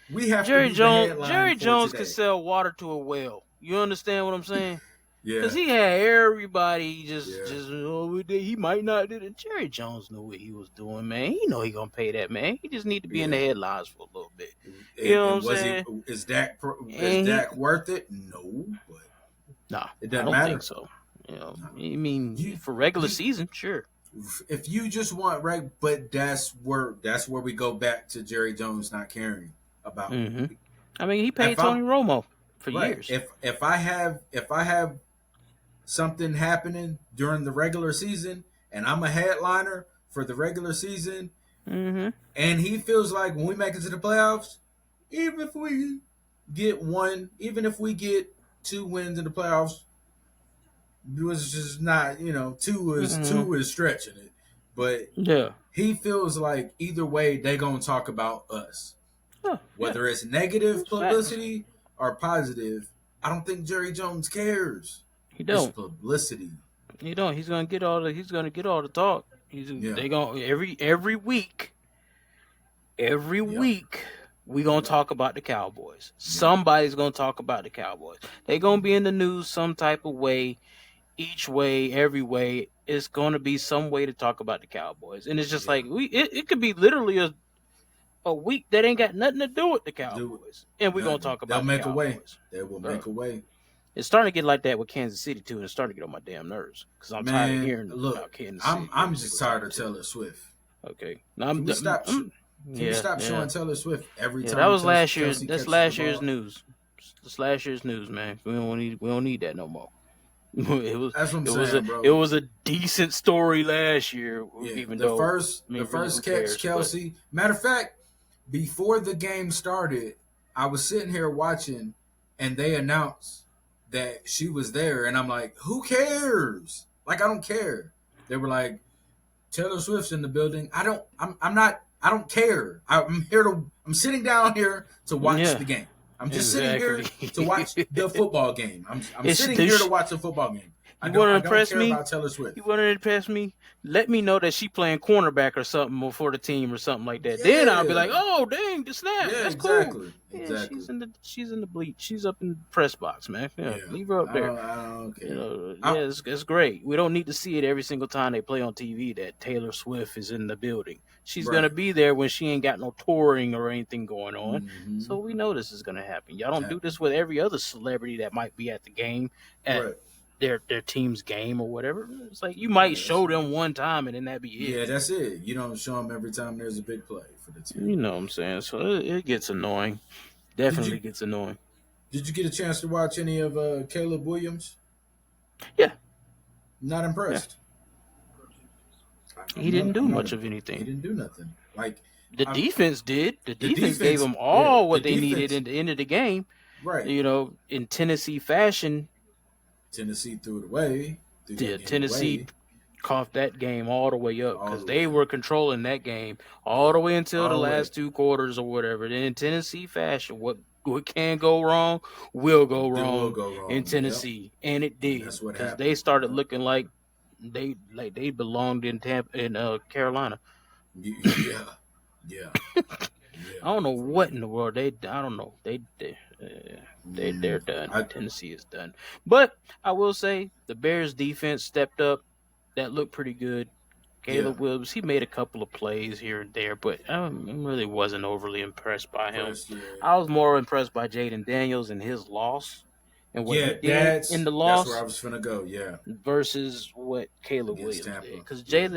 We have Jerry to be Jones. the headline Jerry Jones today. could sell water to a whale. You understand what I'm saying? Yeah. Because he had everybody he might not do it. Jerry Jones knew what he was doing, man. He know he gonna pay that man. He just need to be in the headlines for a little bit. You know what I'm saying? Is Dak worth it? No, but nah, it doesn't I don't matter. think so. I mean, for regular season, sure. If you just want but that's where we go back to Jerry Jones not caring about. Mm-hmm. I mean, he paid Tony Romo for years. If I have something happening during the regular season and I'm a headliner for the regular season, and he feels like when we make it to the playoffs, even if we get 2 wins in the playoffs, it was just not, 2 is stretching it. But he feels like either way they gonna talk about us. Whether it's negative publicity or positive, I don't think Jerry Jones cares. He don't. It's publicity. He don't. He's gonna get all the talk. They gonna every week. Every week we gonna talk about the Cowboys. Somebody's gonna talk about the Cowboys. They gonna be in the news some type of way. Each way, every way, it's gonna be some way to talk about the Cowboys. And it's just like it could be literally a week that ain't got nothing to do with the Cowboys. And we're gonna talk about the Cowboys. They will make a way. It's starting to get like that with Kansas City too, and it's starting to get on my damn nerves because I'm tired of hearing about Kansas City. I'm just tired of Taylor Swift. Okay, Can we stop showing Taylor Swift every time? That was last year's. That's last year's news. That's last year's news, man. We don't need that no more. That's what I'm saying, bro. It was a decent story last year, even the though first catch, Kelsey. Matter of fact, before the game started, I was sitting here watching, and they announced that she was there, and I'm like, who cares? Like, I don't care. They were like, Taylor Swift's in the building. I don't care. I'm sitting down here to watch the game. I'm just sitting here to watch the football game. I'm sitting here to watch the football game. You want to I don't impress care me? about Taylor Swift. You want to impress me? Let me know that she playing cornerback or something for the team or something like that. Then I'll be like, Yeah, oh dang, the snap, yeah, that's cool. exactly, Yeah, exactly. she's in the bleach. She's up in the press box, man. Yeah, Yeah, leave her up there. I don't You care. know, I, yeah, it's great. We don't need to see it every single time they play on TV that Taylor Swift is in the building. She's gonna right. be there when she ain't got no touring or anything going on. Hmm. So we know this is gonna happen. Y'all don't do Happen. this with every other celebrity that might be at the game at Right. their team's game or whatever. It's like you Yeah, might that's show it. them one time and then that be it. Yeah, that's it. You don't show them every time there's a big play for the team. You know what I'm saying? So it gets annoying. Did Definitely you gets annoying. did you get a chance to watch any of Caleb Williams? Yeah, Not yeah. impressed. He didn't do I'm not. much of He anything. didn't do nothing. Like The I'm defense did. The the defense gave defense. them Yeah, all the what they needed defense. in the end of the game. Right. In Tennessee fashion, Tennessee threw it away. Threw that game Tennessee away coughed that game all the way up all because the they way. were controlling that game all Yeah, the way until the all the way. last 2 quarters or whatever. Then in Tennessee fashion, what can go wrong will go It will wrong go in wrong. Yep. Tennessee, and it And did that's what because they happened. started Yep. looking they belonged in Tampa in Carolina. Yeah. Yeah. I Yeah. don't know For what real. in the world they. I don't know they're done. I Tennessee is done. But I will say the Bears defense stepped up. That looked pretty good. yeah. Caleb Williams, he made a couple of plays here and there, but I really wasn't overly impressed by him. Impressed. Yeah. I was more impressed by Jaden Daniels and his loss and what he Yeah. did in the That's where I loss was finna go. Yeah. versus what Caleb Against Williams did. Tampa. Because Yeah.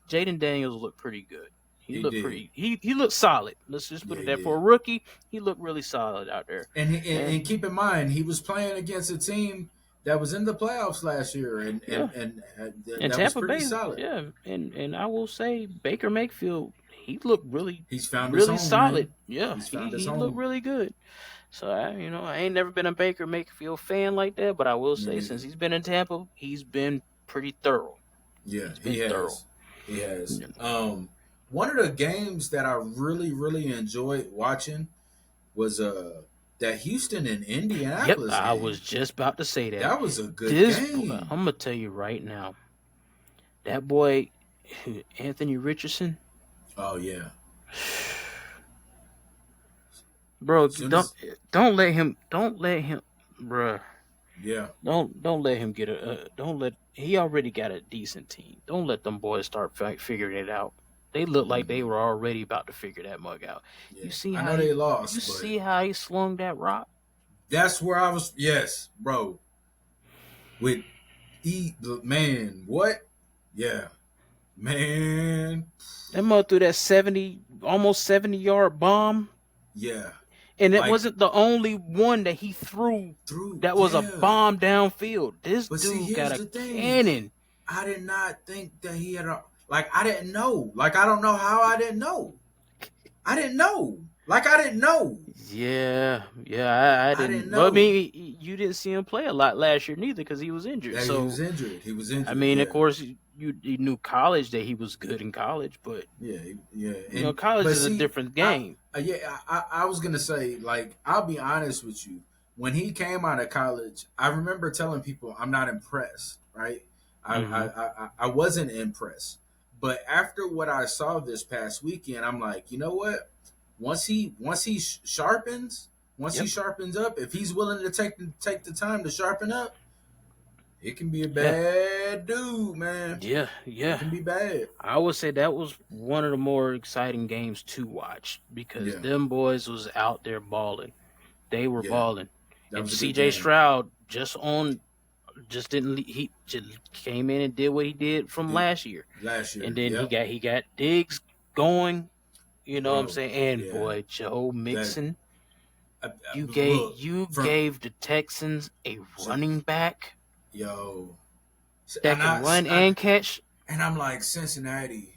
Jaden Daniels looked pretty good. He He looked did. pretty. He looked solid. Let's just put Yeah. it He there for did. a rookie. He looked really solid out there. And And keep in mind, he was playing against a team that was in the playoffs last year, yeah, and that was Tampa pretty Bay, solid. yeah, and I will say Baker Mayfield, he looked He's found his really home, man. solid. Yeah, He's found his he looked home. really good. So I ain't never been a Baker Mayfield fan like that, but I will Me say since neither. he's been in Tampa, he's been pretty thorough. Yeah, He's he been thorough. has. He has. Yeah. One of the games that I really enjoyed watching was that Houston and Yep, Indianapolis I was game. just about to say that. That was a good I'm game. gonna tell you right now, that boy Anthony Richardson, Oh yeah. bro, Soon as don't let him, bruh. yeah. Don't let him get don't let he already got a decent team. Don't let them boys start figuring it out. They look like they Hmm. were already about to figure that mug out. Yeah. I know they You lost, but see how he slung that rock? that's where I was. Yes, bro. With man, what? Yeah, man. That mug threw that 70 almost 70 yard bomb, Yeah, and it like wasn't the only one that he threw through. that was a Yeah, bomb downfield. This but see, dude got here's a the thing. cannon. I did not think that he had a like. I didn't know. Like I don't know how I didn't know. I didn't know. Like I didn't know. Yeah, I I didn't. didn't Well, I know mean, you didn't see him play a lot last year neither because he was injured. that he So was injured. He was I injured. mean, of Yeah, course, you knew college that he was good in college, but yeah, yeah. you know, And college but is a see, different I game. yeah, I was gonna say like I'll be honest with you. When he came out of college, I remember telling people I'm not impressed. Right? Hmm. I wasn't impressed. But after what I saw this past weekend, I'm like, you know what? Once he sharpens, once he Yep. sharpens up, if he's willing to take the time to sharpen up, it can be a Yeah. bad dude, man. Yeah. It Yeah. can be bad. I would say that was one of the more exciting games to watch because Yeah, them boys was out there balling. They were yeah. balling, That and was a good C.J. game. Stroud just didn't he just came in and did what he did from Did last year, last year. and then Yep, he got Diggs going. You know what I'm bro. saying? And Yeah, boy, Joe that Mixon, look you from gave the Texans a running back yo, that can run I and catch and I'm like Cincinnati.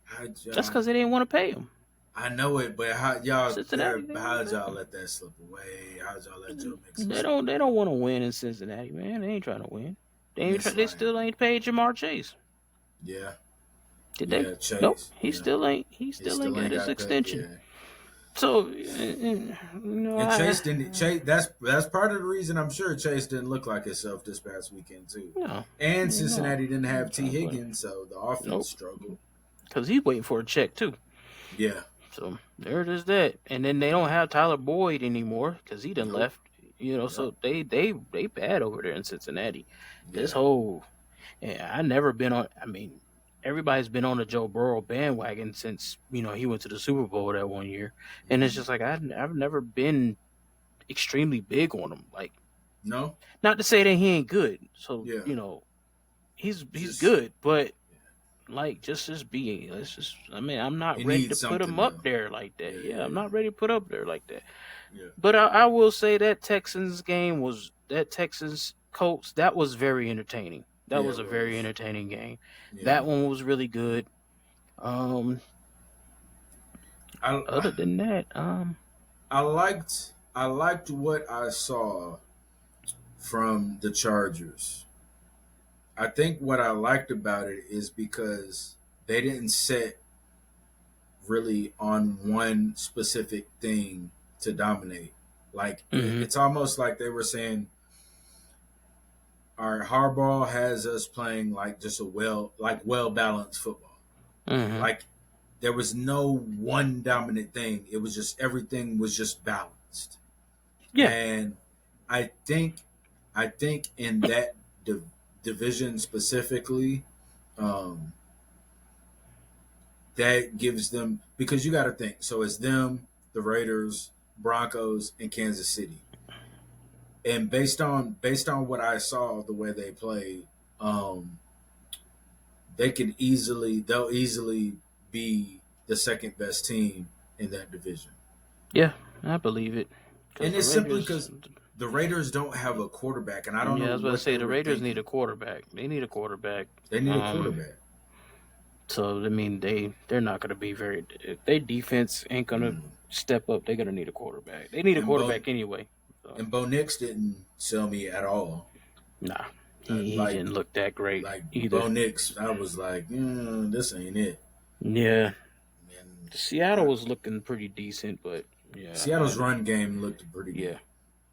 How just y'all? because they didn't want to pay him. I know it, but how y'all? Cincinnati, they didn't want How'd to pay y'all him. let that slip away? How'd y'all let Joe Mixon They slip don't away? want to win in Cincinnati, man. They ain't trying to win. And it's They like, still ain't paid Jamar Chase. yeah, Did they? yeah, Nope. Chase, He yeah, still ain't. he got still his ain't got paid. extension. Yeah, So you know, And Chase didn't. Chase that's part of the reason I'm sure Chase didn't look like himself this past weekend too. no, And no, Cincinnati didn't I'm not have T trying to blame. Higgins, so the offense Nope, struggled. because he's waiting for a check too. Yeah. So there it is. That, and then they don't have Tyler Boyd anymore because he done Nope. left. You know, Yep. so they bad over there in Cincinnati. This Yeah. whole, yeah, I never been on. I mean, everybody's been on the Joe Burrow bandwagon since he went to the Super Bowl that one year, and it's Hmm. just like I've never been extremely big on him. Like, No. not to say that he ain't good. So Yeah. he's Just good, but like just be. Let's just. I mean, I'm not he ready to needs put him something up though. there like that. Yeah. Yeah, Yeah. I'm not ready to put up there like that. Yeah. But I will say that Texans game was that Texans Colts that was very entertaining. That Yeah. was It a very was. entertaining game. Yeah. That one was really good. Um, I other than that, I liked what I saw from the Chargers. I think what I liked about it is because they didn't set really on one specific thing to dominate. Like mm-hmm, it's almost like they were saying, "Our Harbaugh has us playing like just a well balanced football. mm-hmm, Like there was no one dominant thing. It was just everything was just balanced." yeah, And I think in that division specifically, um, that gives them because you got to think. So it's them, the Raiders, Broncos, and Kansas City. And based on what I saw, the way they play, um, they'll easily be the second best team in that division. yeah. I believe it because And the it's simply Raiders. because the Raiders don't have a quarterback, and I don't know Yeah, I was about to what say they the were Raiders need thinking. a quarterback. They need a quarterback. They need a Um, quarterback. so I mean they're not going to be very. If their defense ain't going to Mm. step up, they're going to need a quarterback. They need a And quarterback anyway. So. Bo Nix didn't sell me at all. Nah, Uh, he like didn't look that great like either. Bo Nix, I was like, this ain't it. Yeah, And Seattle I, was looking pretty decent, but yeah, Seattle's run game looked pretty yeah,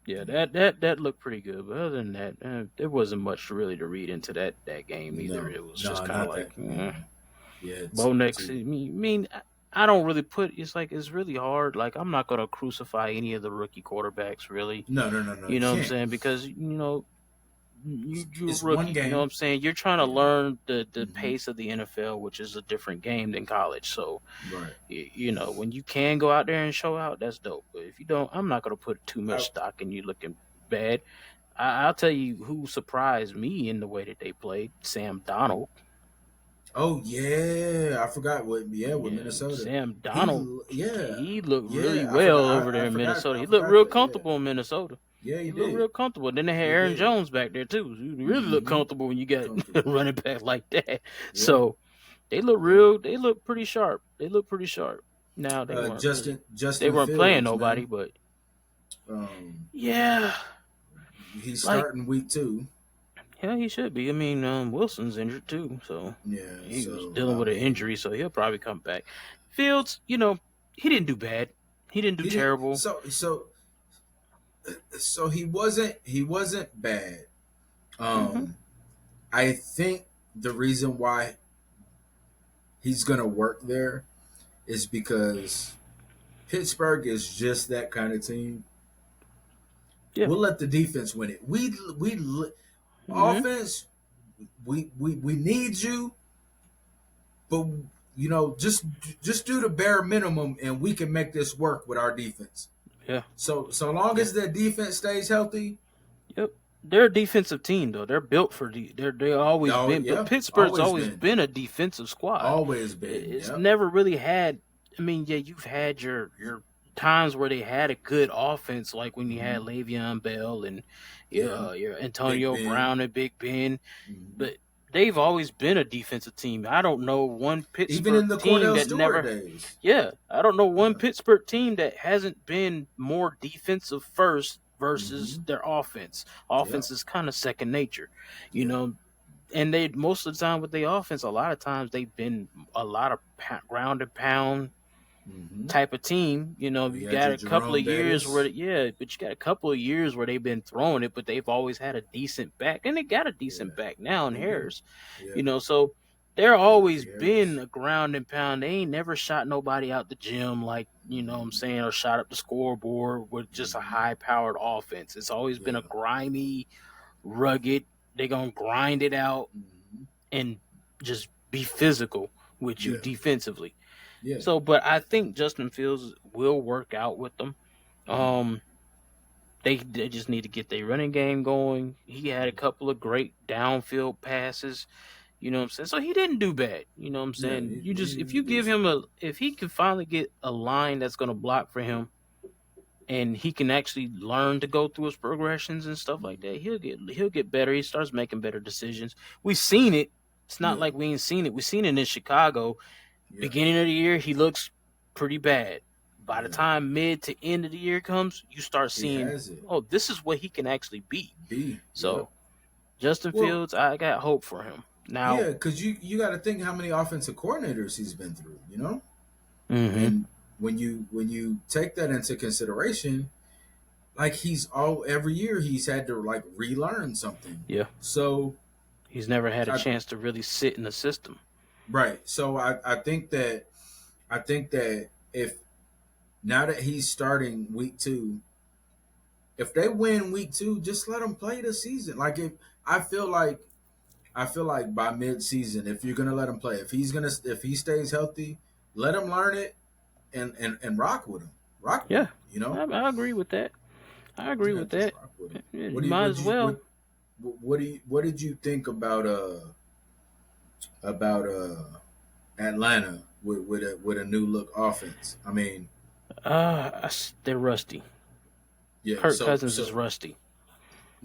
good. yeah, You that looked pretty good. But other than that, there wasn't much really to read into that game either. know, It was just no, kind of not like that. Yeah, Bo Nix. I to mean, I don't really put. It's like it's really hard. Like I'm not gonna crucify any of the rookie quarterbacks really. no, You you know what I'm can't. saying? Because you're a It's one rookie. You know what game. I'm saying? You're trying to Yeah. learn the Hmm. pace of the NFL, which is a different game than college. So Right. when you can go out there and show out, that's dope. But if you don't, I'm not gonna put too much I, stock in you looking bad. I'll tell you who surprised me in the way that they played: Sam Donald. oh yeah, I forgot what. Yeah, with Yeah, Minnesota, Sam he Donald. yeah He looked really yeah. well over there I in forgot. Minnesota. I He looked forgot real that. Yeah, comfortable in Minnesota. yeah, he He looked did. real comfortable. Then they had He Aaron did. Jones back there too. You really look Hmm. comfortable when you got Comfortable. running back like that. Yeah, So they look yeah. real. They look pretty sharp. They look pretty sharp. Now they weren't really. They Justin weren't playing Fields, nobody, man. but Um, yeah, he's like starting week 2. yeah, he should be. I mean, Wilson's injured too, so Yeah, he was so dealing I with an mean, injury, so he'll probably come back. Fields, he didn't do bad. He didn't do he didn't. terrible. So he wasn't bad. Hmm. Um, I think the reason why he's gonna work there is because Pittsburgh is just that kind of team. Yeah. We'll let the defense win it. Hmm. Offense. We need you, but just do the bare minimum, and we can make this work with our defense. Yeah. So long Yeah. as the defense stays healthy, Yep. They're a defensive team though. They're built for they always oh been. But yeah, Pittsburgh's always always been, been a defensive squad. always been. It's Yep. never really had. I mean, yeah, you've had your times where they had a good offense, like when you had Hmm. Le'Veon Bell and Yeah, your Big Antonio Ben. Brown and Big Ben, Hmm. but they've always been a defensive team. I don't know one Even Pittsburgh in the team Cordell that Stewart never. days. Yeah, I don't know one Yeah. Pittsburgh team that hasn't been more defensive first versus Hmm. their offense. Yep. Offense is kind of second nature, you Yeah. know. And they most of the time with the offense, a lot of times they've been a lot of ground and pound, Mm-hmm. type of team. You You had got your a couple Jerome of years where, Bettis. yeah, but you got a couple of years where they've been throwing it, but they've always had a decent back, and they got a Yeah, decent back now in they do. Harris. Yeah, So they're always Najee been Harris. a ground and pound. They ain't never shot nobody out the gym like, what I'm Mm-hmm. saying, or shot up the scoreboard with just a Mm-hmm. high powered offense. It's always been a Yeah. grimy, rugged. They gonna grind it out Mm-hmm. and just be physical with you Yeah. defensively. Yeah. So, but I think Justin Fields will work out with them. Mm-hmm. Um, they just need to get their running game going. He had a couple of great downfield passes. You know what I'm saying? So he didn't do bad. You know what I'm Yeah. saying? You He just, if was you give decent. him if he can finally get a line that's gonna block for him, and he can actually learn to go through his progressions and stuff like Mm-hmm. that, he'll get better. He starts making better decisions. We've seen it. It's not Yeah. like we ain't seen it. We've seen it in Chicago. Yeah. Beginning of the year, he looks pretty bad. By the Yeah. time mid to end of the year comes, you start He seeing, has it. oh, this is what he can actually be. B. Yep. So Justin Well, Fields, I got hope for him. Now, yeah, because you got to think how many offensive coordinators he's been through. hmm And when you take that into consideration, like he's all every year he's had to like relearn something. yeah, So he's never had a I chance to really sit in the system. right. So I think that if now that he's starting week 2, if they win week 2, just let him play the season. Like if I feel like I feel like by mid-season, if you're gonna let him play, if he stays healthy, let him learn it and rock with him, rock with Yeah, him. You know, I agree with that. I agree yeah, with just that. rock with him. Yeah, What you do you might as well. what did you think about Atlanta with a new look offense? I mean, They're rusty. yeah. Kirk So Cousins is so rusty.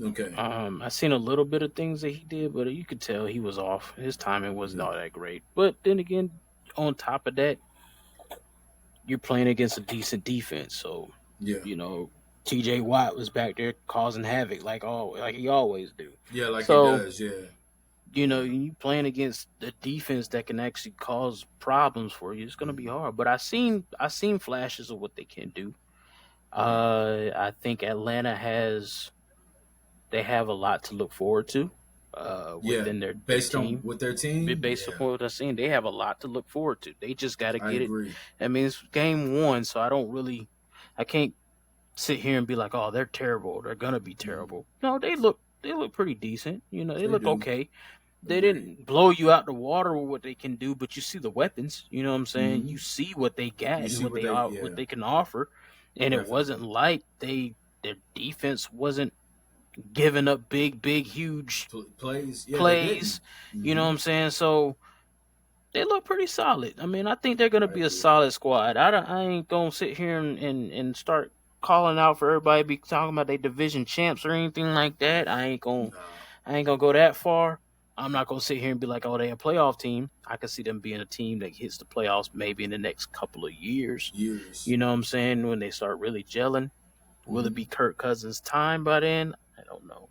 okay, I seen a little bit of things that he did, but you could tell he was off. His timing wasn't yeah, all that great. But then again, on top of that, you're playing against a decent defense. So, yeah, you know, TJ Watt was back there causing havoc like he always do. yeah, like he So, does. Yeah, you yeah. you playing against the defense that can actually cause problems for you. It's gonna be Mm-hmm. hard. But I seen flashes of what they can do. Right. I think Atlanta they have a lot to look forward to Yeah, within their based on team. with their team. Based Yeah, upon what I've seen, they have a lot to look forward to. They just got to I get it. agree. I mean, it's game one, so I can't sit here and be like, oh, they're terrible. They're gonna be Mm-hmm. terrible. No, they look pretty decent. They They look do. okay. They Agreed. didn't blow you out the water with what they can do, but you see the weapons. You know what I'm saying? Mm-hmm. You see what they got You and see what what they they? are, what Yeah, they can offer, and it wasn't definitely. like their defense wasn't giving up big, huge Plays. Yeah, they didn't. plays. You know Mm-hmm. what I'm saying? So they look pretty solid. I mean, I think they're gonna I be a agree. solid squad. I ain't gonna sit here and start calling out for everybody to be talking about they division champs or anything like that. Nah. I ain't gonna go that far. I'm not gonna sit here and be like, oh, they a playoff team. I can see them being a team that hits the playoffs maybe in the next couple of years. Years. You know what I'm saying? When they start really gelling. Will it Mm-hmm. be Kirk Cousins' time by then? I don't know.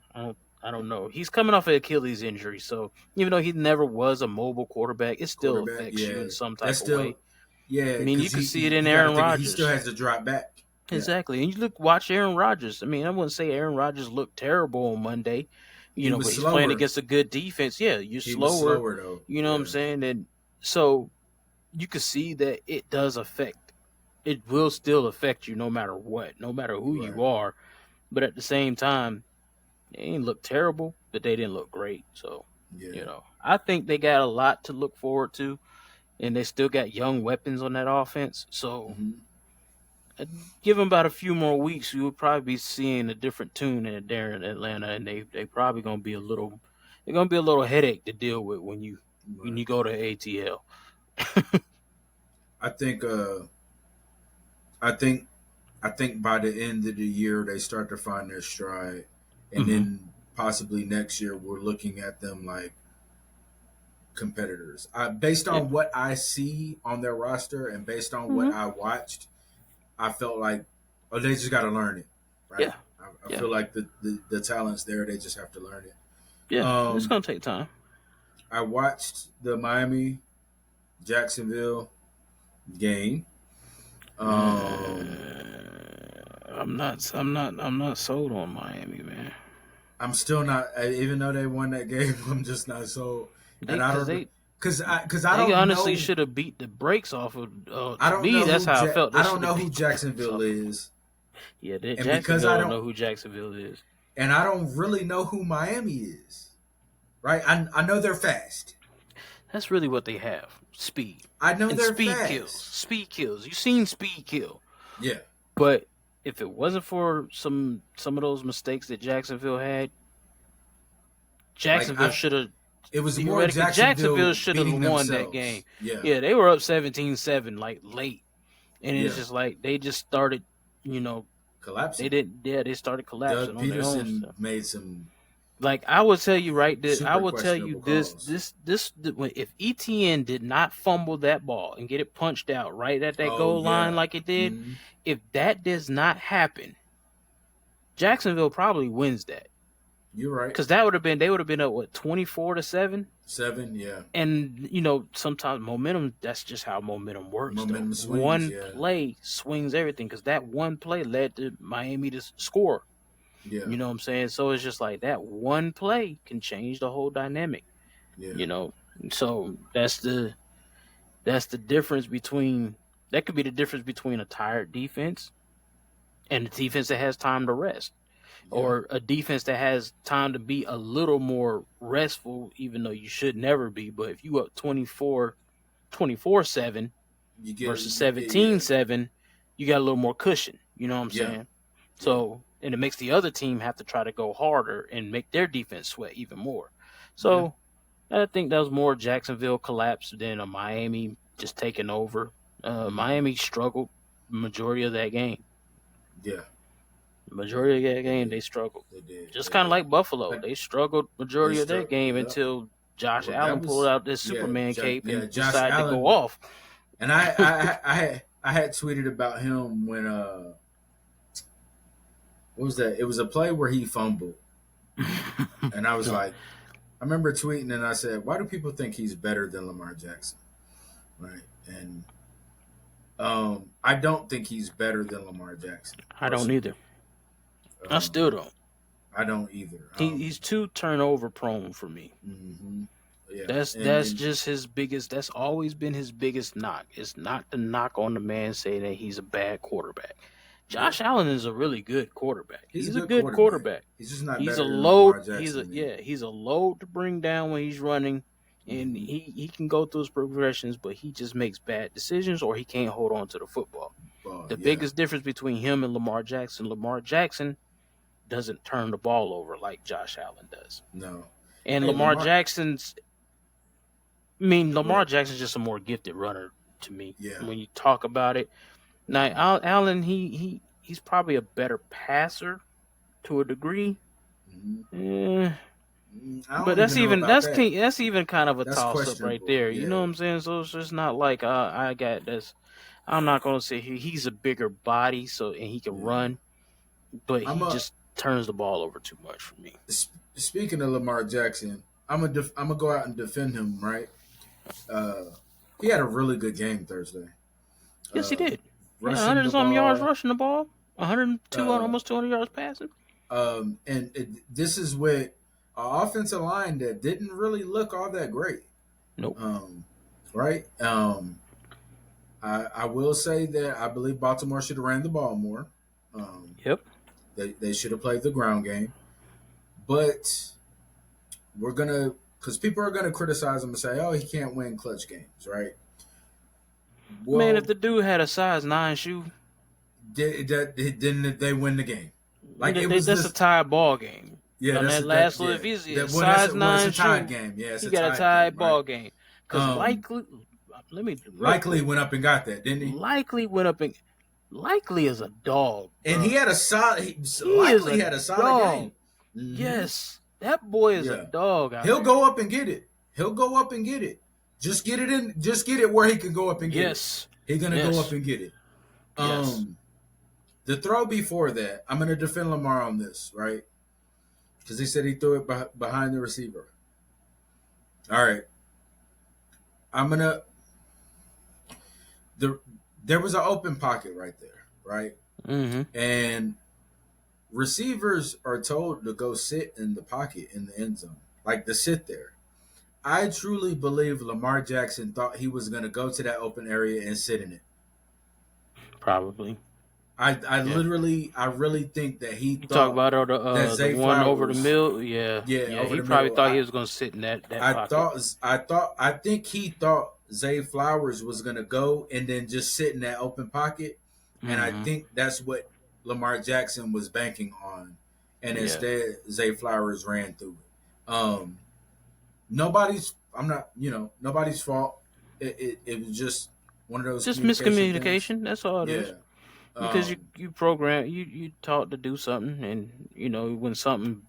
I don't know. He's coming off an Achilles injury, so even though he never was a mobile quarterback, it still Quarterback. affects you Yeah, in some that's type of way. still. Yeah, I mean, you because can see it in you got to Aaron think he still Rodgers. has to drop back. Yeah, Exactly. And watch Aaron Rodgers. I mean, I wouldn't say Aaron Rodgers looked terrible on Monday, he but was he's playing slower. against a good defense. Yeah, you're He was slower. slower though. You know what I'm Yeah. saying? And so you can see that it does affect. It will still affect you no matter what, no matter who Right. you are. But at the same time, they didn't look terrible, but they didn't look great. So, Yeah. I think they got a lot to look forward to, and they still got young weapons on that offense. So, Mm-hmm. give them about a few more weeks, you will probably be seeing a different tune there in Atlanta, and they probably gonna be they're gonna be a little headache to deal with when Right. you go to ATL. I think. I think. I think by the end of the year they start to find their stride, and hmm then possibly next year we're looking at them like competitors. Based Yeah, on what I see on their roster and based on what hmm I watched, I felt like, oh, they just got to learn it, right? yeah, I yeah, feel like the talent's there. They just have to learn it. yeah. It's Um, gonna take time. I watched the Miami Jacksonville game. Um, I'm not sold on Miami, man. I'm still not, even though they won that game. I'm just not so, They and I because don't, they because I they don't honestly know, should have beat the brakes off of. I To don't me, know that's how I felt. They I don't should have know who beat the brakes Jacksonville off. is, Yeah, and because I Jacksonville don't don't, know who Jacksonville is. and I don't really know who Miami is. Right? I know they're fast. That's really what they have: speed, I know and they're speed kills. fast. Speed kills. You seen speed kill, Yeah. but if it wasn't for some of those mistakes that Jacksonville had, Like Jacksonville should have it was more theoretically Jacksonville Jacksonville should have beating won that game. themselves. Yeah. Yeah, they were up 17-7 like late, and it's Yeah. just like they just started, you know, they Collapsing. didn't. Yeah, they started collapsing Doug on their own Peterson stuff. made some Like I will tell you right this, I super will tell you questionable calls. if ETN did not fumble that ball and get it punched out right at that Oh goal line yeah. like it did, Mm-hmm. if that does not happen, Jacksonville probably wins that. You're right. Because they would have been up what 24-7. 7, yeah. And sometimes momentum. That's just how momentum works. Momentum Though swings, one yeah. play swings everything. Because that one play led to Miami to score. Yeah. You know what I'm saying? So it's just like that one play can change the whole dynamic. Yeah. So that's the difference between. That could be the difference between a tired defense and a defense that has time to rest. Or a defense that has time to be a little more restful, even though you should never be. But if you up 24-7 versus 17-7, you got a little more cushion. You know what I'm saying? So, and it makes the other team have to try to go harder and make their defense sweat even more. So, I think that was more Jacksonville collapse than a Miami just taking over. Miami struggled majority of that game. Yeah. Majority of that game, they struggled. They did. Just kind of like Buffalo. They struggled majority of that game yeah. until Josh Allen pulled out this Superman cape and Josh decided Allen, to go off. And I had tweeted about him when what was that? It was a play where he fumbled, and I was like, I remember tweeting and I said, why do people think he's better than Lamar Jackson? Right, and I don't think he's better than Lamar Jackson. I don't either. I still don't. I don't either. He's too turnover prone for me. Mm-hmm. Yeah. That's just his biggest. That's always been his biggest knock. It's not the knock on the man saying that he's a bad quarterback. Josh Allen is a really good quarterback. He's a good quarterback. He's just not. He's better a than load. Lamar Jackson, He's a load to bring down when he's running, and he can go through his progressions, but he just makes bad decisions or he can't hold on to the football. The biggest difference between him and Lamar Jackson doesn't turn the ball over like Josh Allen does. No. And Lamar Jackson's just a more gifted runner to me. Yeah. When you talk about it. Now Allen, he's probably a better passer to a degree. Mm-hmm. But that's even kind of a toss up right there. Yeah. You know what I'm saying? So it's just not like I got this. I'm not gonna say he's a bigger body, and he can run, but he just turns the ball over too much for me. Speaking of Lamar Jackson, I'm gonna go out and defend him. Right? He had a really good game Thursday. Yes, he did. 100 something yards rushing the ball, 102 almost 200 yards passing. This is with an offensive line that didn't really look all that great. Nope. Right? I will say that I believe Baltimore should have ran the ball more. Yep. They should have played the ground game. But because people are gonna criticize him and say, "Oh, he can't win clutch games," right? Well, man, if the dude had a size 9 shoe, didn't they win the game? Like that's a tied ball game. Yeah, that's last if he's a size 9 shoe, tied game. Yeah, he got a tied ball game. Because Likely went up and got that, didn't he? Likely is a dog, bro. And he had a solid. Likely had a solid game. Mm-hmm. Yes, that boy is a dog. He'll go up and get it. Just get it in. Just get it where he can go up and get it. He's gonna go up and get it. The throw before that, I'm gonna defend Lamar on this, right? Because he said he threw it behind the receiver. All right. I'm gonna there was an open pocket right there, right? Mm-hmm. And receivers are told to go sit in the pocket in the end zone, like to sit there. I truly believe Lamar Jackson thought he was going to go to that open area and sit in it. Probably. Yeah. I really think that he You talk thought about that the Zay one over the Flowers, middle. Yeah, yeah, yeah. over He the probably middle. thought he was gonna sit in that pocket. I think he thought Zay Flowers was gonna go and then just sit in that open pocket, and I Mm-hmm. think that's what Lamar Jackson was banking on, and Yeah. instead Zay Flowers ran through it. Nobody's, I'm not, nobody's fault. It was just one of those Just communication things. miscommunication. That's all it is. Yeah. Because Um, you program you taught to do something, and when something,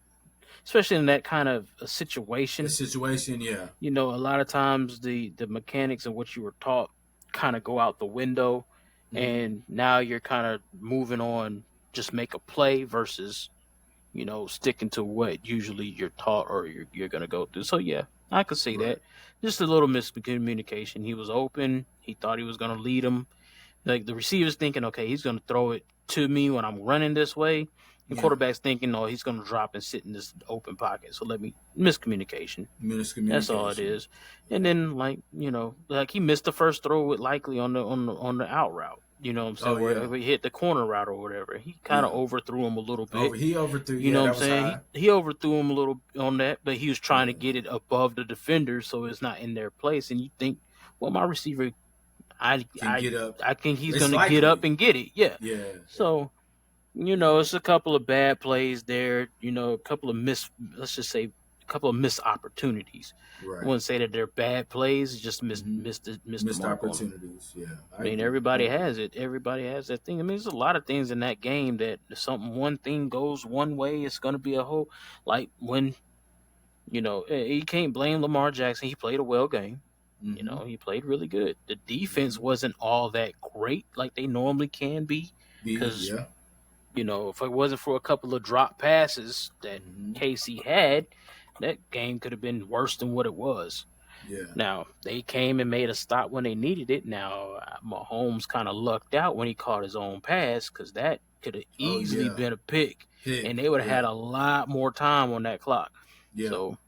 especially in that kind of a the situation, situation, yeah. a lot of times the mechanics of what you were taught kind of go out the window, Hmm. and now you're kind of moving on, just make a play versus sticking to what usually you're taught or you're gonna go through. So yeah, I could see Right. that. Just a little miscommunication. He was open. He thought he was gonna lead him. Like the receiver's thinking, okay, he's gonna throw it to me when I'm running this way. And Yeah. quarterback's thinking, no, he's gonna drop and sit in this open pocket. So let me miscommunication. That's all it Miscommunication. is. And Yeah. then like he missed the first throw with likely on the out route. You know what I'm Oh saying? yeah. Where he hit the corner route or whatever. He kind of Yeah. overthrew him a little bit. He overthrew. You Yeah, know what I'm that was saying? high. He overthrew him a little on that, but he was trying to Yeah. get it above the defender so it's not in their place. And you think, well, my receiver, I Can I get up. I think he's It's gonna get up likely. and get it. Yeah. Yeah. So it's a couple of bad plays there. A couple of let's just say a couple of missed opportunities. I Right. wouldn't say that they're bad plays, just Hmm. missed the Missed mark on them. opportunities. Yeah, I I mean, agree. I everybody agree. has it. Everybody has that thing. I mean, there's a lot of things in that game that if one thing goes one way, it's gonna be a whole like when you can't blame Lamar Jackson. He played a well game. Hmm. He played really good. The defense Hmm. wasn't all that great like they normally can be, because Yeah. if it wasn't for a couple of drop passes that Hmm. KC had, that game could have been worse than what it was. Yeah. Now, they came and made a stop when they needed it. Now, Mahomes kind of lucked out when he caught his own pass, because that could have Oh easily yeah. been a pick, and Pick. they would have had Yeah. a lot more time on that clock. Yeah. So,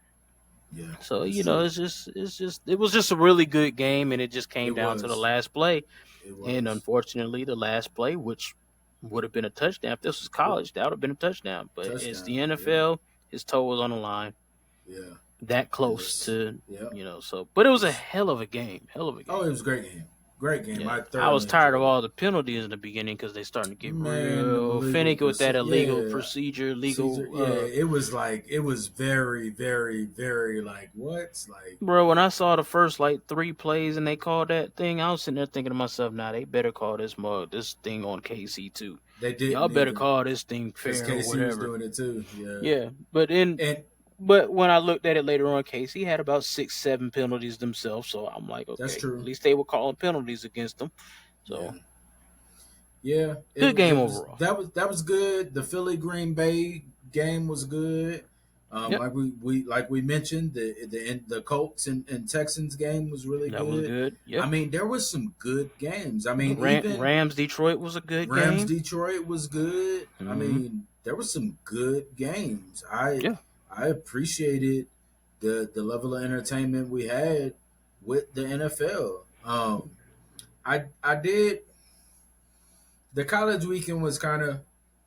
Yeah. so That's true. it was just a really good game, and it just It came down to the was. last play. It And was. unfortunately, the last play, which would have been a touchdown. If this was What college, that would have been a touchdown. But it's the touchdown? Yeah. NFL. His toe was on the line, Yeah. that It close was. to, Yep. so. But it was a It's, hell of a game. Hell of a oh, game. it was a great game. Great game. Yeah. I I was thoroughly tired of enjoyed it. all the penalties in the beginning because they starting to get Man, the real legal finicky with that illegal yeah. procedure, Caesar, legal. yeah, it was very, very, very like what? Like Bro, when I saw the first like 3 plays and they called that thing, I was sitting there thinking to myself, nah, they better call this thing on KC too. they Y'all didn't better even call this thing because fair or KC was whatever. doing it too. Yeah, Yeah, and but when I looked at it later on, Casey had about 6, 7 penalties themselves. So I'm like, that's okay, at true. least they were calling penalties against them. Yeah, So yeah. good game It was overall. that was good. The Philly Green Bay game was good. Yep, Like we mentioned, the Colts and Texans game was really that was good. good. I Yep. mean, there was some good games. I mean, even Rams Detroit was a good Rams game. Detroit was good. I Hmm. mean, there were some good games. I Yeah. I appreciated the level of entertainment we had with the NFL. I did the college weekend was kind of.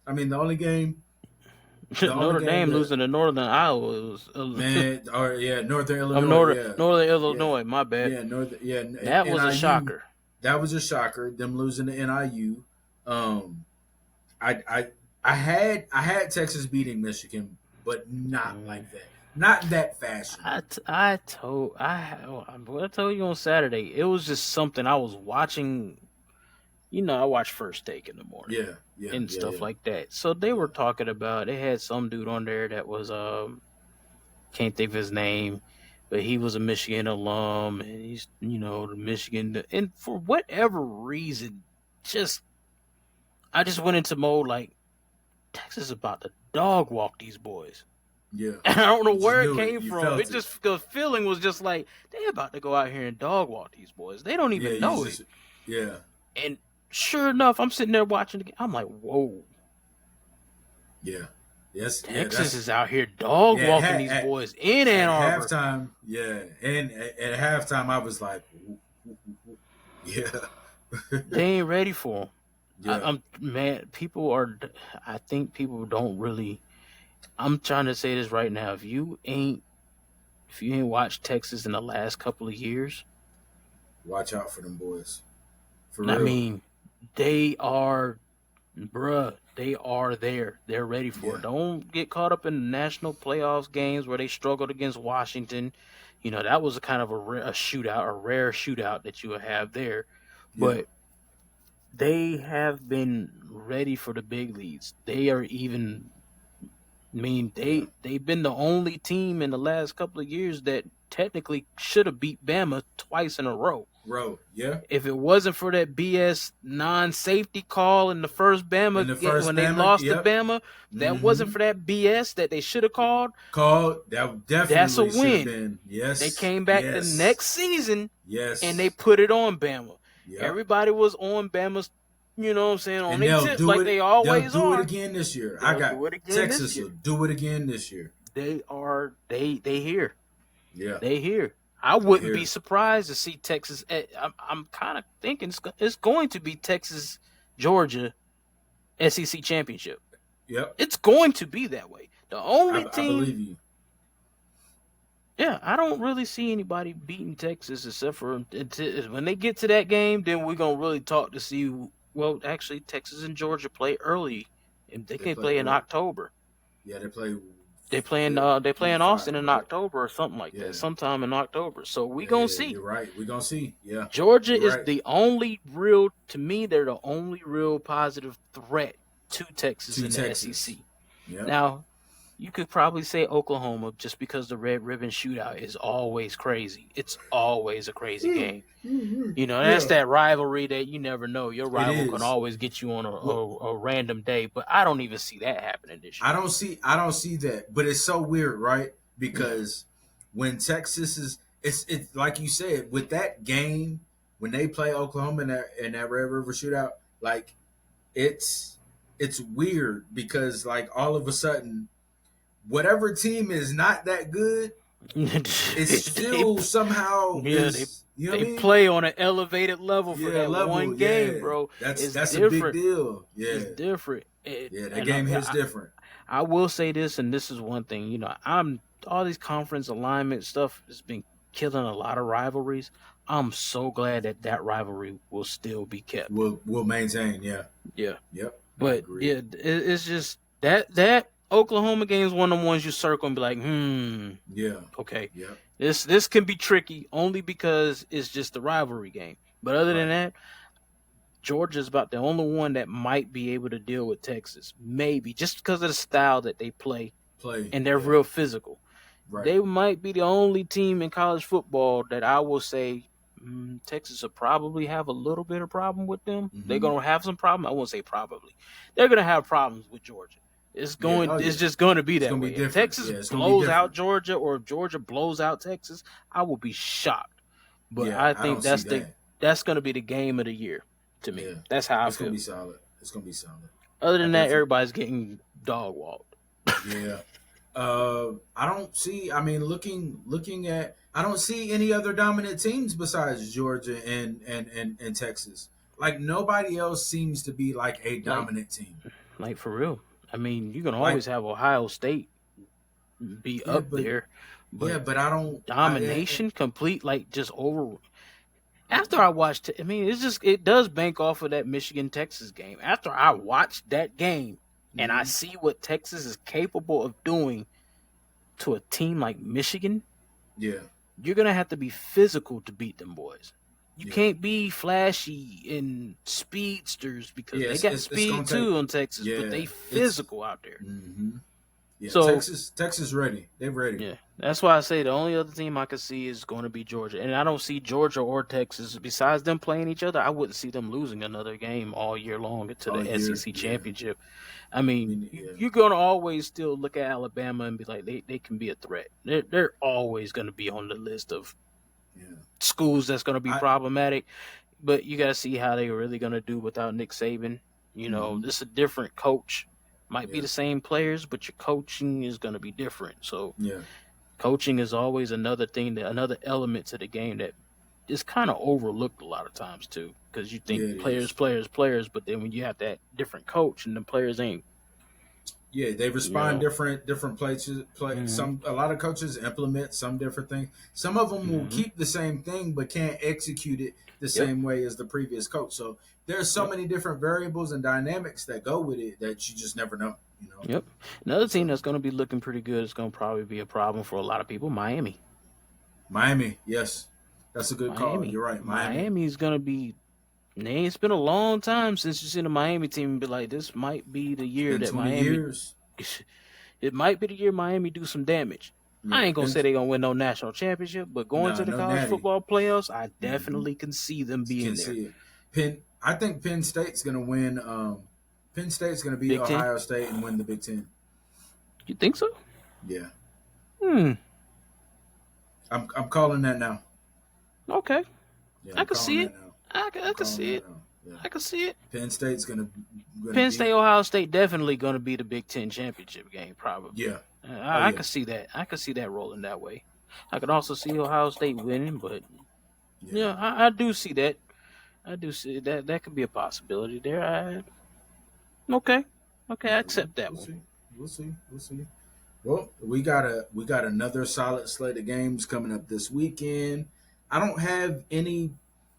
I mean, the only Notre game Dame that losing to Northern Iowa was man, or yeah, Northern I'm Illinois, yeah, Northern yeah, Illinois. My bad. yeah, Northern, yeah, That was a NIU. shocker. That was a shocker. Them losing to NIU. Um, I had Texas beating Michigan, but not Mm. like that. Not in that fashion. What I told you on Saturday. It was just something I was watching. I watch First Take in the morning Yeah, yeah, and yeah, stuff yeah, like that. So they yeah. were talking about. They had some dude on there that was can't think of his name, but he was a Michigan alum, and he's the Michigan. And for whatever reason, just I just went into mode like Texas is about to dog walk these boys. Yeah. And I don't know You just where it knew it. came You from. felt It it. just the feeling was just like they about to go out here and dog walk these boys. They don't Yeah, even you know it. just yeah. And Sure enough, I'm sitting there watching the game. I'm like, whoa, Yeah. Yes. Yeah. Texas is out here dog Yeah. walking these boys in Ann At Arbor. halftime. Yeah. And at halftime, I was like, yeah. They ain't ready for them. Yeah. I'm man. People are. I think people don't really. I'm trying to say this right now. If you ain't watched Texas in the last couple of years, Watch out for them boys. For I real. mean, they are, bruh. They are there. They're ready for Yeah. it. Don't get caught up in the national playoffs games where they struggled against Washington. You know that was a kind of a shootout, a rare shootout that you would have there. Yeah. But they have been ready for the big leagues. They are even. I mean, Yeah. they've been the only team in the last couple of years that technically should have beat Bama twice in a row. Bro. Yeah. If it wasn't for that BS non-safety call in the first In Bama the first when they Bama. lost to Yep. Bama, that wasn't for that BS that they should have called. Called. That That's a definitely should have win. been. Yes. They came back the Yes. next season Yes. and they put it on Bama. Yep. Everybody was on Bama's, you know what I'm saying, on And their they'll tip do like it. they always They'll do are. it again this year. They'll I got do it again Texas this year. will do it again this year. They here. Yeah. They here. I wouldn't here. be surprised to see Texas. I'm kind of thinking it's going to be Texas, Georgia, SEC championship. Yep. It's going to be that way. The only I team. believe you. Yeah, I don't really see anybody beating Texas except for when they get to that game. Then we're gonna really talk to see. Well, actually, Texas and Georgia play early, and they can play in October. Yeah, they play. They playing Austin in October or something like that, sometime in October. So we gonna see. You're right. We gonna see. Yeah. Georgia is the only real, to me, they're the only real positive threat to Texas in the SEC. Yep. Now, you could probably say Oklahoma just because the Red Ribbon Shootout is always crazy. It's always a crazy game. Mm-hmm. You know, that's that rivalry that you never know. Your rival can is. always get you on a random day, but I don't even see that happening this year. I don't see that, but it's so weird, right? Because when Texas is, it's like you said, with that game when they play Oklahoma in that Red River Shootout, like it's weird because like all of a sudden, whatever team is not that good, it's still somehow they play on an elevated level for that one game, bro. That's different. A big deal. Yeah, it's different. That game hits different. I will say this, and this is one thing. You know, all these conference alignment stuff has been killing a lot of rivalries. I'm so glad that rivalry will still be kept. Will maintain. Yeah. Yeah. Yep. But yeah, it's just that Oklahoma game is one of the ones you circle and be like, yeah, okay, yeah. This can be tricky only because it's just a rivalry game. But other than that, Georgia's about the only one that might be able to deal with Texas, maybe just because of the style that they play, and they're real physical. Right. They might be the only team in college football that I will say Texas will probably have a little bit of problem with them. Mm-hmm. They're going to have some problem. I won't say probably. They're going to have problems with Georgia. It's going. It's just going to be that way. If Texas blows out Georgia or if Georgia blows out Texas, I will be shocked. But I think that's going to be the game of the year to me. Yeah. That's how I feel. It's going to be solid. It's going to be solid. Other than that, everybody's getting dog walked. Yeah. I don't see. I mean, looking at, I don't see any other dominant teams besides Georgia and Texas. Like nobody else seems to be like a dominant team. Like for real. I mean, you can always have Ohio State be up there. But I don't domination complete like just over. After I watched it, I mean, it does bank off of that Michigan-Texas game. After I watched that game and I see what Texas is capable of doing to a team like Michigan, you're going to have to be physical to beat them boys. You can't be flashy in speedsters because they got speed too on Texas, but they physical out there. Mm-hmm. Yeah, so Texas ready. They're ready. Yeah, that's why I say the only other team I can see is going to be Georgia, and I don't see Georgia or Texas. Besides them playing each other, I wouldn't see them losing another game all year long into the SEC championship. I mean, you're going to always still look at Alabama and be like, they can be a threat. They're always going to be on the list of schools that's going to be problematic. but you got to see how they're really going to do without Nick Saban. Hmm. This is a different coach. Might be Yeah, the same players, but your coaching is going to be different. So yeah, coaching is always another thing, another element to the game that is kind of overlooked a lot of times too. Because you think yeah. It players, is. players, players, but then when you have that different coach and the players ain't, Yeah, they you respond know, different places. hmm Some a lot of coaches implement some different things. Some of them will hmm keep the same thing but can't execute it the yep, same way as the previous coach. So there's so yep, many different variables and dynamics that go with it that you just never know. yep. Another team So that's going to be looking pretty good is going to probably be a problem for a lot of people. Miami. Miami, yes, that's a good call. Miami. You're right, Miami. Miami's gonna be. It's been a long time since you've seen a Miami team and be like, this might be the It's year been that 20 Miami. years. It might be the year Miami do some damage. I Yeah, ain't gonna say they're gonna win no national championship, but going no, to the no college natty. football playoffs, I Hmm. definitely can see them Can being there. see it. I think Penn State's gonna win. Penn State's gonna beat Big Ten. Ohio State and win the Big Ten. You think so? Yeah, Hmm. I'm calling that now. Okay. Yeah, I I'm can calling see that it. now. I I'm can calling see that it. now. Yeah, I can see it. Penn State's gonna Penn State, beat. Ohio State, definitely gonna be the Big Ten championship game, probably. Yeah. Oh I yeah. could see that. I could see that rolling that way. I could also see Ohio State winning, but Yeah. yeah, I do see that. I do see that. That could be a possibility there. Okay, okay, I Yeah. accept that We'll one. see. We'll see. We'll see. Well, we got another solid slate of games coming up this weekend. I don't have any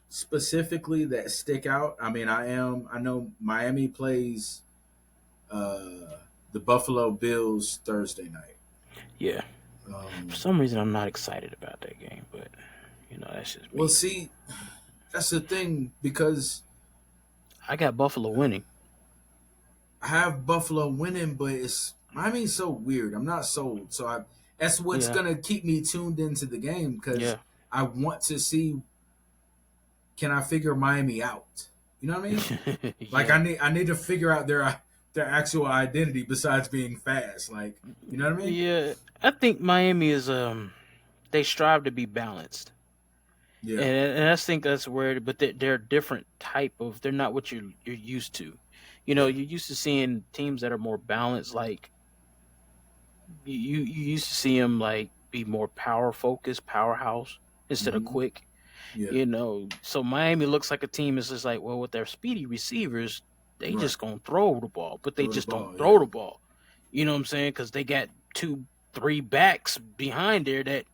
specifically that stick out. I mean, I know Miami plays the Buffalo Bills Thursday night. Yeah, for Um, some reason I'm not excited about that game, but that's just well, me. see, that's the thing because I got Buffalo winning. I have Buffalo winning, but it's Miami's so weird. I'm not sold, so I that's what's Yeah, gonna keep me tuned into the game because yeah, I want to see can I figure Miami out. You know what I mean? Like yeah, I need to figure out their actual identity besides being fast. Like you know what I mean? yeah. I think Miami is they strive to be balanced. Yeah, And I think that's where, but they're a different type of. They're not what you're used to. yeah, You're used to seeing teams that are more balanced. Like you used to see them like be more power focused, powerhouse instead of hmm, quick. yeah, So Miami looks like a team is just like, well, with their speedy receivers, they right. just gonna throw the ball, but they Throw the just don't ball. throw Yeah, the ball. You know what I'm saying? Because they got two, three backs behind there that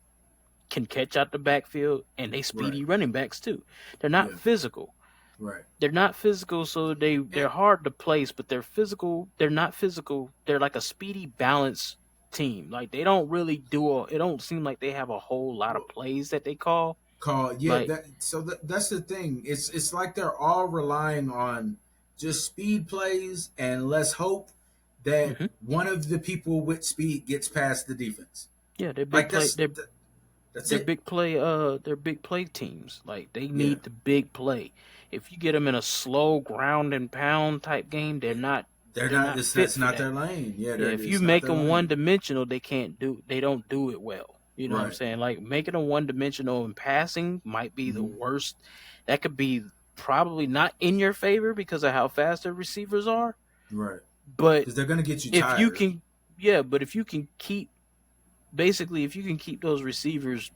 can catch out the backfield, and they right. speedy running backs too. They're not Yeah, physical. right. They're not physical, so they're And hard to place, but they're physical. They're not physical. They're like a speedy balance team. Like they don't really it don't seem like they have a whole lot of plays that they call. call yeah Like that's the thing. It's like they're all relying on just speed plays and let's hope that mhm. one of the people with speed gets past the defense. Yeah, they're big Like play. that's They're it. big play. They're big play teams. Like they Yeah. need the big play. If you get them in a slow ground and pound type game, They're they're not not this fit that's for not that. their lane. Yeah, Yeah, if you it's not make their them one lane. dimensional, they don't do it well. You know what I'm Right. saying? Like making them one dimensional in passing might be the Hmm. worst. That could be probably not in your favor because of how fast their receivers are. Right. But Because they're gonna get you if you tired. can, yeah, but if you can keep basically if you can keep those receivers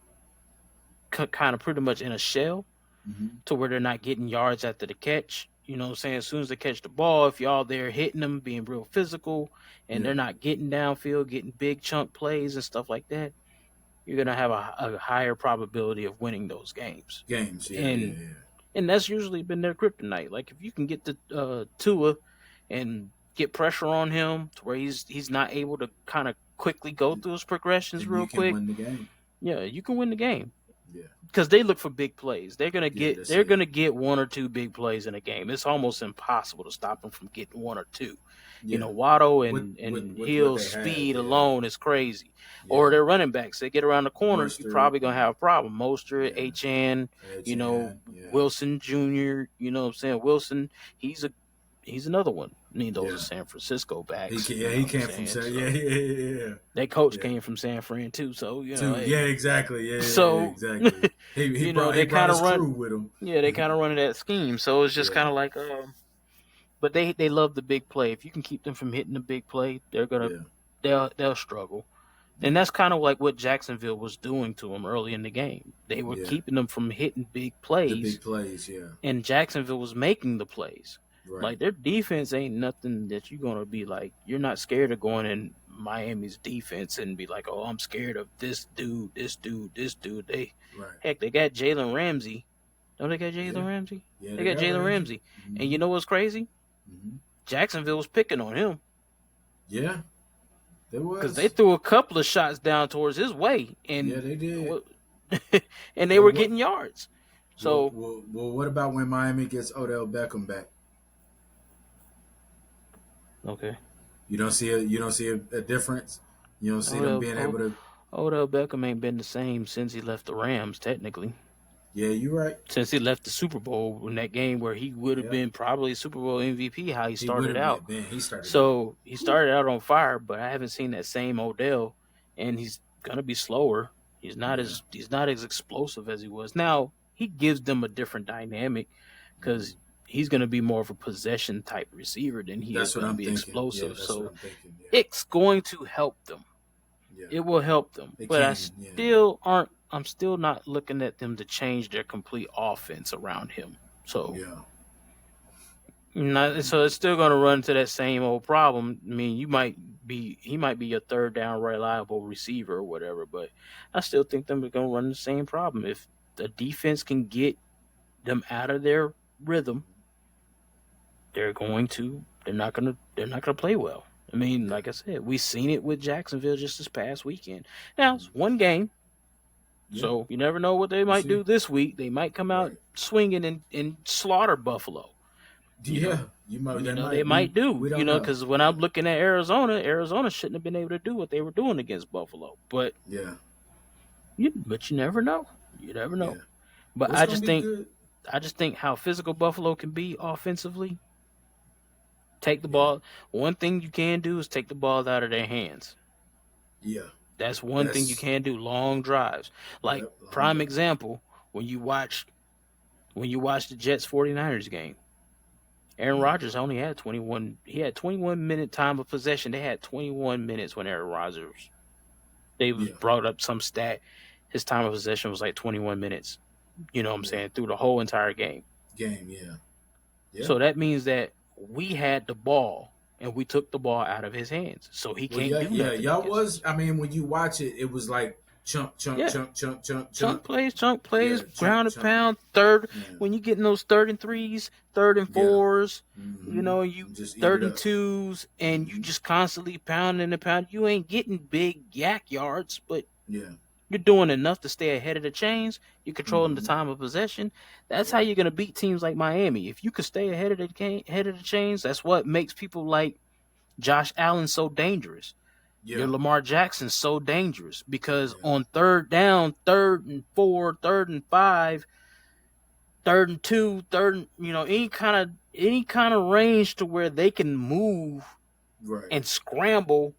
kind of pretty much in a shell Hmm. to where they're not getting yards after the catch. You know what I'm saying? As soon as they catch the ball, if y'all there hitting them, being real physical, and Yeah. they're not getting downfield, getting big chunk plays and stuff like that, you're gonna have a higher probability of winning those games. Games. Yeah. Yeah. And Yeah. and that's usually been their kryptonite. Like if you can get the Tua and get pressure on him to where he's not able to kind of quickly go through his progressions Then you real can quick, win the game. yeah, you can win the game Yeah. because they look for big plays. Yeah. That's They're it. gonna get one or two big plays in a game. It's almost impossible to stop them from getting one or two. Yeah. Waddle With and what Hill's they have. speed Yeah. alone is crazy. Or Yeah. their running backs, they get around the corner, you're Mustard. probably gonna have a problem. Mostert, Yeah. HN, Edge. Yeah. Wilson Jr. You know what I'm saying? Wilson, he's a he's another one. I mean, those Yeah. are San Francisco backs. He You know what I'm came from saying? So yeah. that coach Yeah. came from San Fran too. So Too. Yeah, hey, exactly. Yeah, so exactly. He they brought kind of his run. crew with him. Yeah, they kind of run that scheme. So it's just Yeah. kind of like, but they love the big play. If you can keep them from hitting the big play, Yeah. they'll struggle. And Yeah. that's kind of like what Jacksonville was doing to them early in the game. They were Yeah. keeping them from hitting big The plays, big plays, yeah. and Jacksonville was making the plays. Right. Like their defense ain't nothing that you're gonna be like. You're not scared of going in Miami's defense and be like, oh, I'm scared of this dude, this dude, this dude. Right. They got Jalen Ramsey. Don't they got Jalen Yeah. Ramsey? Yeah, They got Jalen Ramsey. Mm-hmm. And you know what's crazy? Mm-hmm. Jacksonville was picking on him. Yeah. There was. Because they threw a couple of shots down towards his way. And yeah, they did. and they were getting yards. So well, what about when Miami gets Odell Beckham back? okay. You don't see a difference. You don't see them being able to. Odell Beckham ain't been the same since he left the Rams, technically. Yeah, you're right. Since he left the Super Bowl in that game where he would have been probably Super Bowl MVP, how he started out. He started out on fire, but I haven't seen that same Odell, and he's gonna be slower. He's not as explosive as he was. Now he gives them a different dynamic because he's gonna be more of a possession type receiver than he is going to be explosive. So it's going to help them. Yeah. It will help them, but I'm still not looking at them to change their complete offense around him. So, so it's still going to run to that same old problem. I mean, he might be your third down reliable receiver or whatever, but I still think they're going to run the same problem. If the defense can get them out of their rhythm, they're not going to play well. I mean, like I said, we've seen it with Jacksonville just this past weekend. Now, it's one game. Yeah. So you never know what they might do this week. They might come out swinging and slaughter Buffalo. They might do. Because when I'm looking at Arizona shouldn't have been able to do what they were doing against Buffalo. But you never know. You never know. Yeah. But I just think how physical Buffalo can be offensively. Take the ball. One thing you can do is take the ball out of their hands. Yeah. That's one thing you can do. Long drives. Like prime example, when you watch the Jets 49ers game, Aaron Rodgers only had 21. He had 21-minute time of possession. They had 21 minutes when Aaron Rodgers. They brought up some stat. His time of possession was like 21 minutes. You know what I'm saying? Through the whole entire game. Yeah. So that means that we had the ball and we took the ball out of his hands. So he can't do nothing. Yeah, y'all was. I mean, when you watch it, it was like chunk plays, ground and pound, third. Yeah. When you get in those 3rd and 3s, 3rd and 4s, you just 3rd and 2s, and you just constantly pounding and pounding. You ain't getting big yak yards, but you're doing enough to stay ahead of the chains. You're controlling the time of possession. That's how you're going to beat teams like Miami. If you could stay ahead of the chains, that's what makes people like Josh Allen so dangerous. Yeah. Your Lamar Jackson so dangerous because on 3rd down, 3rd and 4, 3rd and 5, 3rd and 2, 3rd, any kind of range to where they can move and scramble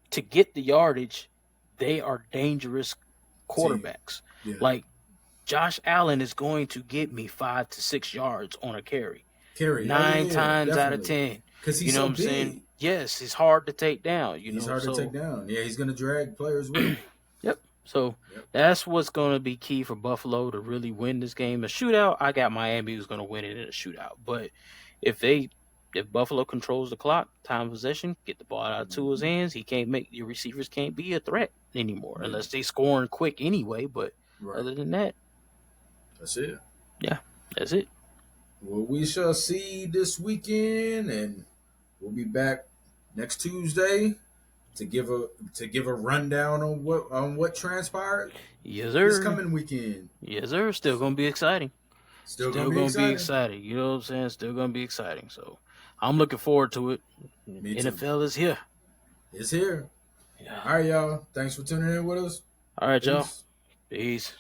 to get the yardage, they are dangerous quarterbacks. Yeah. Like Josh Allen is going to get me 5 to 6 yards on a carry. 9 times out of 10. Because he's so big. Saying? Yes, he's hard to take down. He's hard to take down. Yeah, he's going to drag players with him. Yep. So that's what's going to be key for Buffalo to really win this game. A shootout, I got Miami who's going to win it in a shootout. But if Buffalo controls the clock, time of possession, get the ball out of Tua's hands, your receivers can't be a threat anymore unless they scoring quick anyway. But other than that, that's it. Yeah, that's it. Well, we shall see this weekend, and we'll be back next Tuesday to give a rundown on what transpired. Yes, sir. This coming weekend. Yes, sir. Still gonna be exciting. Still gonna be exciting. You know what I'm saying? Still gonna be exciting. So I'm looking forward to it. NFL is here. It's here. Yeah. All right, y'all. Thanks for tuning in with us. All right, y'all. Peace.